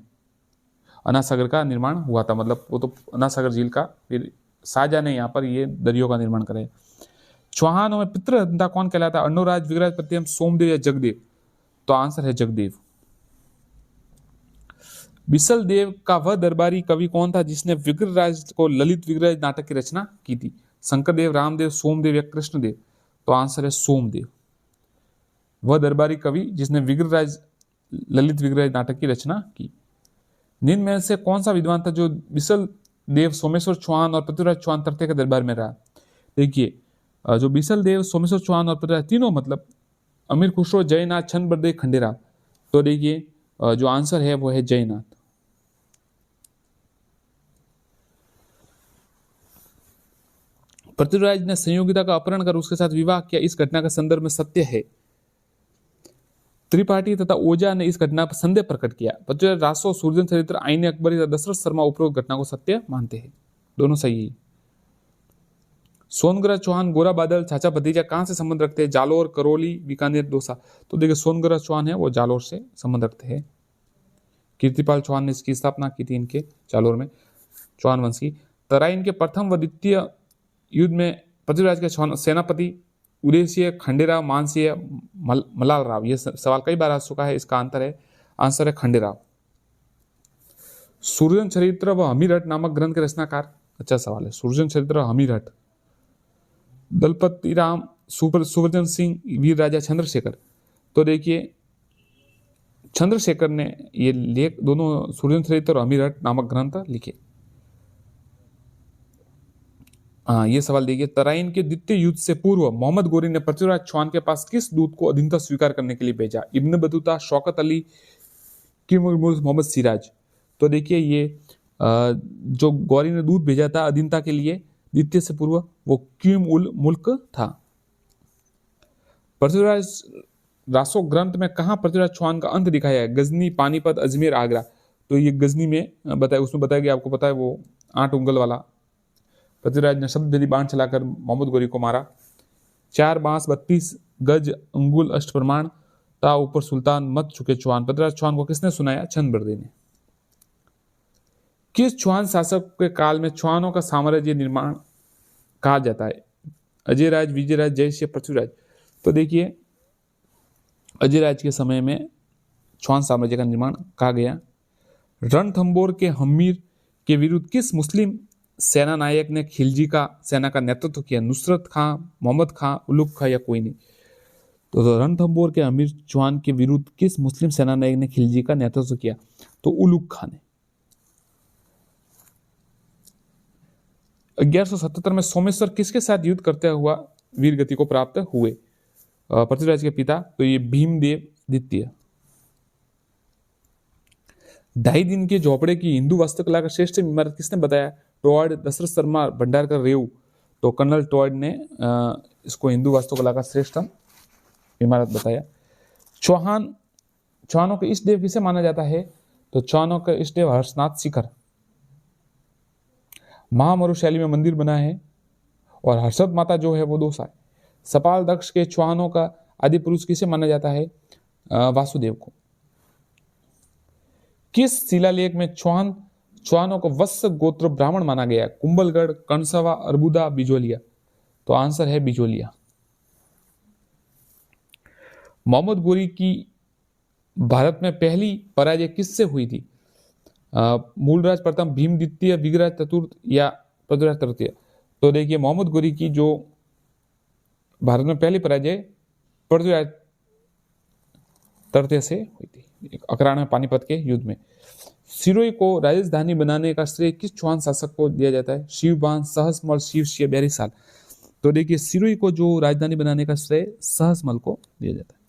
अनासागर का निर्माण हुआ था, मतलब वो तो अनासागर झील का, फिर शाहजहां ने यहाँ पर ये दरियों का निर्माण कराया। चौहानों में पितृहंता कौन कहलाता है? अर्णोराज, विग्रहराज प्रथम, सोमदेव या जगदेव? तो आंसर है जगदेव। बिसल देव का वह दरबारी कवि कौन था जिसने विग्रहराज को ललित विग्रह नाटक की रचना की थी? शंकरदेव, रामदेव, सोमदेव या कृष्णदेव? तो आंसर है सोमदेव। वह दरबारी कवि जिसने विग्रहराज ललित विग्रह नाटक की रचना की। निम्न में से कौन सा विद्वान था जो बिसल देव, सोमेश्वर चौहान और पृथ्वीराज चौहान तृतीय के दरबार में रहा? देखिए जो बिसल देव, सोमेश्वर चौहान और पृथ्वीराज तीनों, मतलब अमीर खुसरो, जयनाथ, छन्न बरदेव, खंडेराव? तो देखिए जो आंसर है वो है जयनाथ। पृथ्वीराज ने संयोगिता का अपहरण कर उसके साथ विवाह किया, इस घटना का संदर्भ में सत्य है? त्रिपाठी तथा ओझा ने इस घटना पर संदेह प्रकट किया। पृथ्वीराज रासो, सुरजन चरित्र, आईने अकबरी तथा दशरथ शर्मा उपरोक्त घटना को सत्य मानते हैं। दोनों सही है। सोनग्रह चौहान, गोरा बादल, चाचा भतीजा कहां से संबंध रखते हैं? जालोर, करौली, बीकानेर, दौसा? तो देखिए सोनग्रह चौहान है वो जालोर से संबंध रखते हैं। कीर्तिपाल चौहान ने इसकी स्थापना की थी इनके जालोर में, चौहान वंश की। तराइन के प्रथम व द्वितीय युद्ध में पृथ्वीराज के सेनापति उदयसिंह, खंडेराव, मानसिंह, मलाल राव। ये सवाल कई बार आ चुका है, इसका आंसर है खंडेराव। सूर्यन चरित्र व हमीरठ नामक ग्रंथ के रचनाकार, अच्छा सवाल है, सूर्यन चरित्र हमीरठ। दलपति राम, सुवर्जन सिंह, वीर राजा चंद्रशेखर। तो देखिए चंद्रशेखर ने ये लेख दोनों सूर्यन चरित्र और हमीरठ नामक ग्रंथ लिखे। हाँ, ये सवाल देखिए, तराइन के द्वितीय युद्ध से पूर्व मोहम्मद गोरी ने पृथ्वीराज चौहान के पास किस दूत को अधीनता स्वीकार करने के लिए भेजा? इब्न बतूता, शौकत अली, कि मोहम्मद सिराज। तो देखिए ये जो गौरी ने दूत भेजा था अधीनता के लिए द्वितीय से पूर्व, वो क्यूम उल मुल्क था। पृथ्वीराज रासो ग्रंथ में कहा पृथ्वीराज चौहान का अंत दिखाया है? गजनी, पानीपत, अजमेर, आगरा। तो ये गजनी में बताया, उसमें बताया गया, आपको पता है वो 8 उंगल वाला पृथ्वीराज ने शब्दभेदी बाण चलाकर मोहम्मद गोरी को मारा। 4 बांस 32 गज अंगुल अष्टप्रमाण ता ऊपर सुल्तान मत चुके चौहान। पृथ्वीराज चौहान को किसने सुनाया? चंद्रबर्दी ने। किस चौहान शासक के काल में चौहानों का साम्राज्य निर्माण कहा जाता है? अजयराज, विजयराज, जयसिंह, पृथ्वीराज। तो देखिए अजयराज के समय में चौहान साम्राज्य का निर्माण कहा गया। रणथंबोर के हमीर के विरुद्ध किस मुस्लिम सेना नायक ने खिलजी का सेना का नेतृत्व किया? नुसरत खां, मोहम्मद खां, उलुग खां या कोई नहीं? तो रणथंबोर के अमीर चौहान के विरुद्ध किस मुस्लिम सेना नायक ने खिलजी का नेतृत्व किया? तो उलुग खां ने। 1177 में सोमेश्वर किसके साथ युद्ध करते हुआ वीर गति को प्राप्त हुए? पृथ्वीराज के पिता, तो ये भीमदेव द्वितीय। 2.5 दिन के झोपड़े की हिंदू वास्तुकला का श्रेष्ठ इमारत किसने बताया? टॉयड, दशरथ शर्मा, भंडारकर, रेऊ। तो कर्नल टॉयड ने इसको हिंदू वास्तुकला का श्रेष्ठ इमारत बताया। चौहानों के इष्ट देव किसे माना जाता है? तो चौहानों का इष्ट देव हर्षनाथ शिखर। महामरु शैली में मंदिर बना है और हर्षद माता जो है वो दोसा है। सपाल दक्ष के चौहानों का आदि पुरुष किसे माना जाता है? वासुदेव को। किस शिलालेख में चौहानों को वत्स गोत्र ब्राह्मण माना गया? कुंभलगढ़, कणसवा, अरबुदा, बिजोलिया। तो आंसर है बिजोलिया। मोहम्मद गोरी की भारत में पहली पराजय किससे हुई थी? मूलराज प्रथम, भीम द्वितीय, विग्रह चतुर्थ या पृथ्वीराज तृतीय? तो देखिए मोहम्मद गोरी की जो भारत में पहली पराजय पृथ्वीराज तृतीय से हुई थी, अकराण में पानीपत के युद्ध में। सिरोही को राजधानी बनाने का श्रेय किस चौहान शासक को दिया जाता है? शिवबान, सहसमल, शिवसिंह, बैरिसाल। तो देखिए सिरोही को जो राजधानी बनाने का श्रेय सहसमल को दिया जाता है।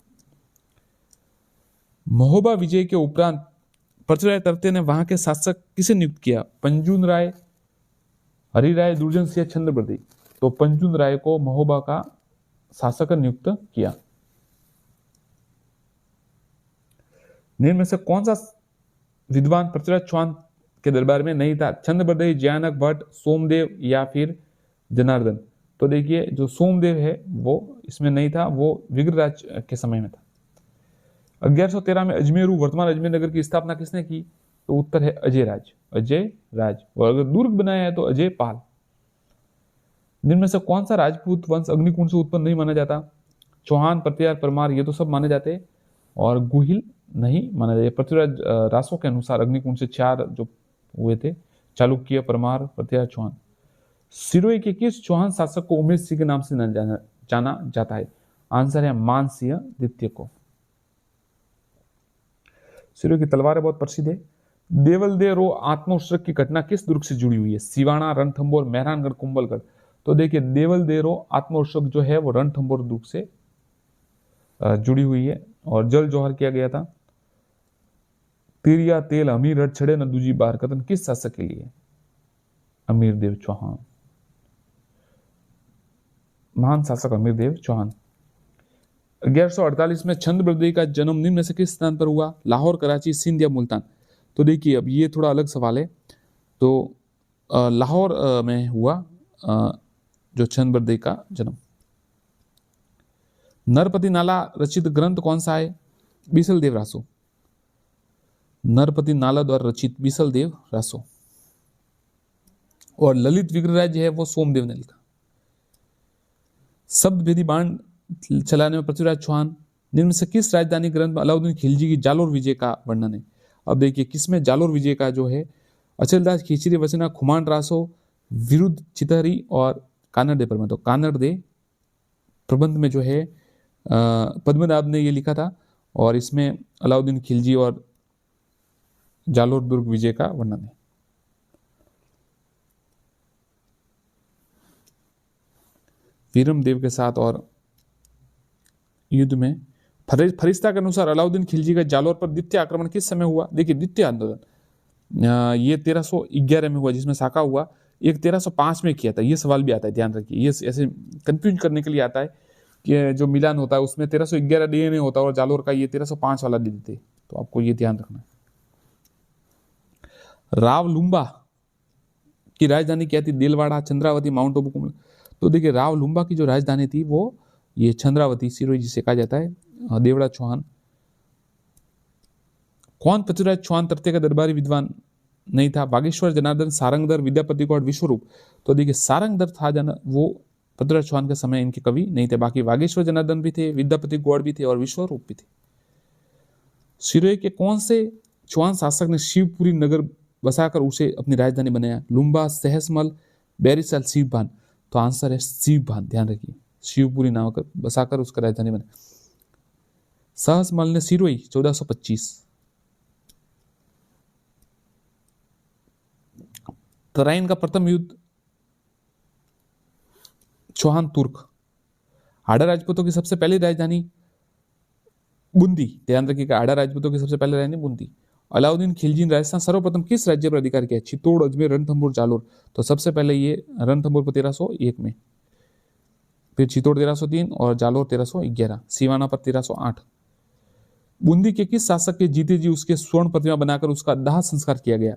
महोबा विजय के उपरांत पृथ्वीराज तृतीय ने वहां के शासक किसे नियुक्त किया? पंजुन राय, हरिराय, दुर्जन सिंह, चंद्रबर्दी। तो पंजुन राय को महोबा का शासक नियुक्त किया। निम्न में से कौन सा विद्वान पृथ्वीराज चौहान के दरबार में नहीं था? चंद्रबर्दी, जयानक, भट्ट, सोमदेव या फिर जनार्दन। तो देखिए जो सोमदेव है वो इसमें नहीं था, वो विग्रहराज के समय में था। 1113 में अजमेरू वर्तमान अजमेर नगर की स्थापना किसने की? तो उत्तर है अजयराज। और अगर दुर्ग बनाया है तो अजय पाल। जिनमें से कौन सा राजपूत वंश अग्निकुंड से उत्पन्न नहीं माना जाता? चौहान, पृथ्वीराज, परमार ये तो सब माने जाते, और गुहिल नहीं माना जाए। पृथ्वीराज रासों के अनुसार अग्निकुंड से 4 जो हुए थे, चालुक्य, परमार, पृथ्वीराज, चौहान। सिरोही के किस चौहान शासक को उमेश सिंह के नाम से जाना जाता है? आंसर है मानसिंह द्वितीय को। सिरोही की तलवार बहुत प्रसिद्ध है। देवलदे रो आत्मोत्सर्ग की घटना किस दुर्ग से जुड़ी हुई है? सिवाना, रणथंबोर, मेहरानगढ़, कुंभलगढ़। तो देखिए देवलदे रो आत्मोत्सर्ग जो है वो रणथंबोर दुर्ग से जुड़ी हुई है और जल जौहर किया गया था। तिरिया तेल अमीर हट छड़े न दूजी बार कथन किस शासक के लिए? अमीर देव चौहान, महान शासक अमीर देव चौहान। 1148 में चंद्रबर्दी का जन्म निम्न में से किस स्थान पर हुआ? लाहौर, कराची, सिंध या मुल्तान। तो देखिए अब ये थोड़ा अलग सवाल है। तो लाहौर में हुआ जो चंद्रबर्दी का जन्म। नरपति नाला रचित ग्रंथ कौन सा है? बीसल देव रासो। नरपति नाला द्वारा रचित बीसल देव रासो। और ललित विग्रहराज जो है वो सोमदेव ने लिखा। शब्द भेदी बाण चलाने में पृथ्वीराज चौहान। निम्न से किस राजधानी ग्रंथ में अलाउद्दीन खिलजी की जालोर विजय का वर्णन है? अब देखिए किसमें जालोर विजय का जो है अचलदास खींचरी वचना खुमान रासो विरुद्ध चितहरी और कानड़ दे प्रबंध। तो कानड़ दे प्रबंध में जो है पद्मनाभ ने ये लिखा था और इसमें अलाउद्दीन खिलजी और जालोर दुर्ग विजय का वर्णन है। वीरम देव के साथ और युद्ध में फरिश्ता के अनुसार अलाउद्दीन खिलजी का जालोर पर द्वितीय आक्रमण किस समय हुआ? देखिए द्वितीय आंदोलन ये 1311 में हुआ जिसमें साका हुआ। एक 1305 में किया था। ये सवाल भी आता है, ध्यान रखिए, ये ऐसे कंफ्यूज करने के लिए आता है कि जो मिलान होता है उसमें 1311 डीएनए होता है और जालोर का ये 1305 वाला दे देते, तो आपको ये ध्यान रखना है। रावलुम्बा की राजधानी क्या थी? देलवाड़ा, चंद्रावती, माउंट आबू, कुंभल। तो देखिए रावलुम्बा की जो राजधानी थी वो ये चंद्रावती सिरोही जिसे कहा जाता है। देवड़ा चौहान। कौन पृथ्वीराज चौहान तृतीय का दरबारी विद्वान नहीं था? बागेश्वर, जनार्दन, सारंगधर, विद्यापति गौड़, विश्वरूप। तो देखिए सारंगधर था वो पृथ्वीराज चौहान के समय इनके कवि नहीं थे। बाकी बागेश्वर जनार्दन भी थे, विद्यापति गौड़ भी थे और विश्वरूप भी थे। सिरोही के कौन से चौहान शासक ने शिवपुरी नगर बसाकर उसे अपनी राजधानी बनाया? लुम्बा, सहसमल, बैरिसल, शिवभान। तो आंसर है शिवभान। ध्यान रखिए, शिवपुरी नाम कर बसाकर उसका राजधानी बनाया। सहसमल ने सिरोही 1425। तराइन का प्रथम युद्ध चौहान तुर्क। हाड़ा राजपूतों की सबसे पहली राजधानी बूंदी। ध्यान रखिएगा, हाड़ा राजपूतों की सबसे पहली राजधानी बूंदी। अलाउद्दीन खिलजी ने राजस्थान सर्वप्रथम किस राज्य पर अधिकार किया? चित्तौड़, अजमेर, रणथंभौर, जालोर। तो सबसे पहले ये रणथंभौर पर 1301 में, फिर चित्तौड़ 1303 और जालोर 1311, सिवाना पर 1308। बूंदी के किस शासक के जीते जी उसके स्वर्ण प्रतिमा बनाकर उसका दाह संस्कार किया गया?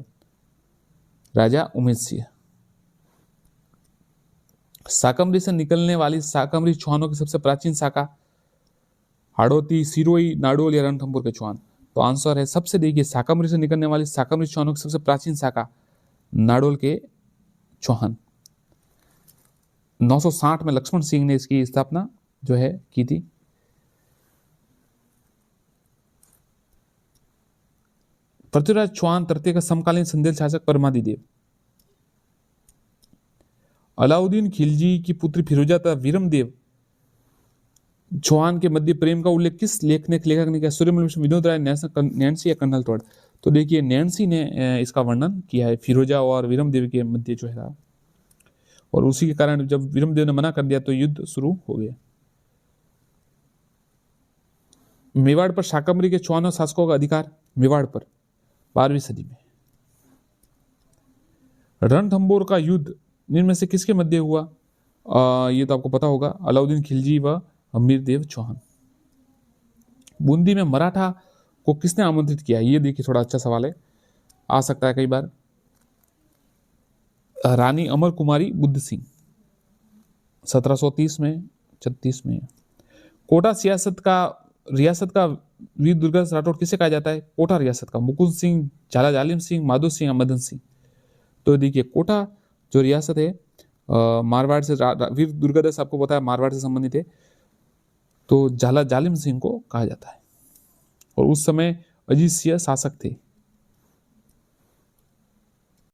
राजा उमेद सिंह। साकमरी से निकलने वाली साकमरी चौहानों की सबसे प्राचीन शाखा हाड़ौती, सिरोही, नाडोल या रणथंभौर के चौहान। तो आंसर है सबसे, देखिए साकमरी से निकलने वाली साकमरी चौहानों की सबसे प्राचीन शाखा नाडोल के चौहान। 960 में लक्ष्मण सिंह ने इसकी स्थापना जो है की थी। पृथ्वीराज चौहान तृतीय का समकालीन संदेल शासक परमादिदेव। अलाउद्दीन खिलजी की पुत्री फिरोजा तथा वीरमदेव चौहान के मध्य प्रेम का उल्लेख किस लेखक ने किया? सूर्यमल मिश्र, विनोद राय, नैन्सी या कर्नल टॉड। तो देखिए नैन्सी ने इसका वर्णन किया है फिरोजा और वीरमदेव के मध्य जो है, और उसी के कारण जब वीरमदेव ने मना कर दिया तो युद्ध शुरू हो गया। मेवाड़ पर शाकंभरी के चौहानों शासकों का अधिकार? मेवाड़ पर 12वीं सदी में। रणथंभौर का युद्ध निम्न में से किसके मध्य हुआ? ये तो आपको पता होगा, अलाउद्दीन खिलजी व अमीरदेव चौहान। बूंदी में मराठा को किसने आमंत्रित किया? ये देखिए थोड़ा अच्छा सवाल है, आ सकता है कई बार। रानी अमर कुमारी बुद्ध सिंह 1730 में, 36 में। कोटा रियासत का वीर दुर्गादास राठौड़ किसे कहा जाता है? कोटा रियासत का मुकुंद सिंह, झाला जालिम सिंह, माधो सिंह, मदन सिंह। तो देखिए कोटा जो रियासत है मारवाड़ से, वीर दुर्गादास आपको पता है मारवाड़ से संबंधित है, तो झाला जालिम सिंह को कहा जाता है। और उस समय अजीत सिंह शासक थे।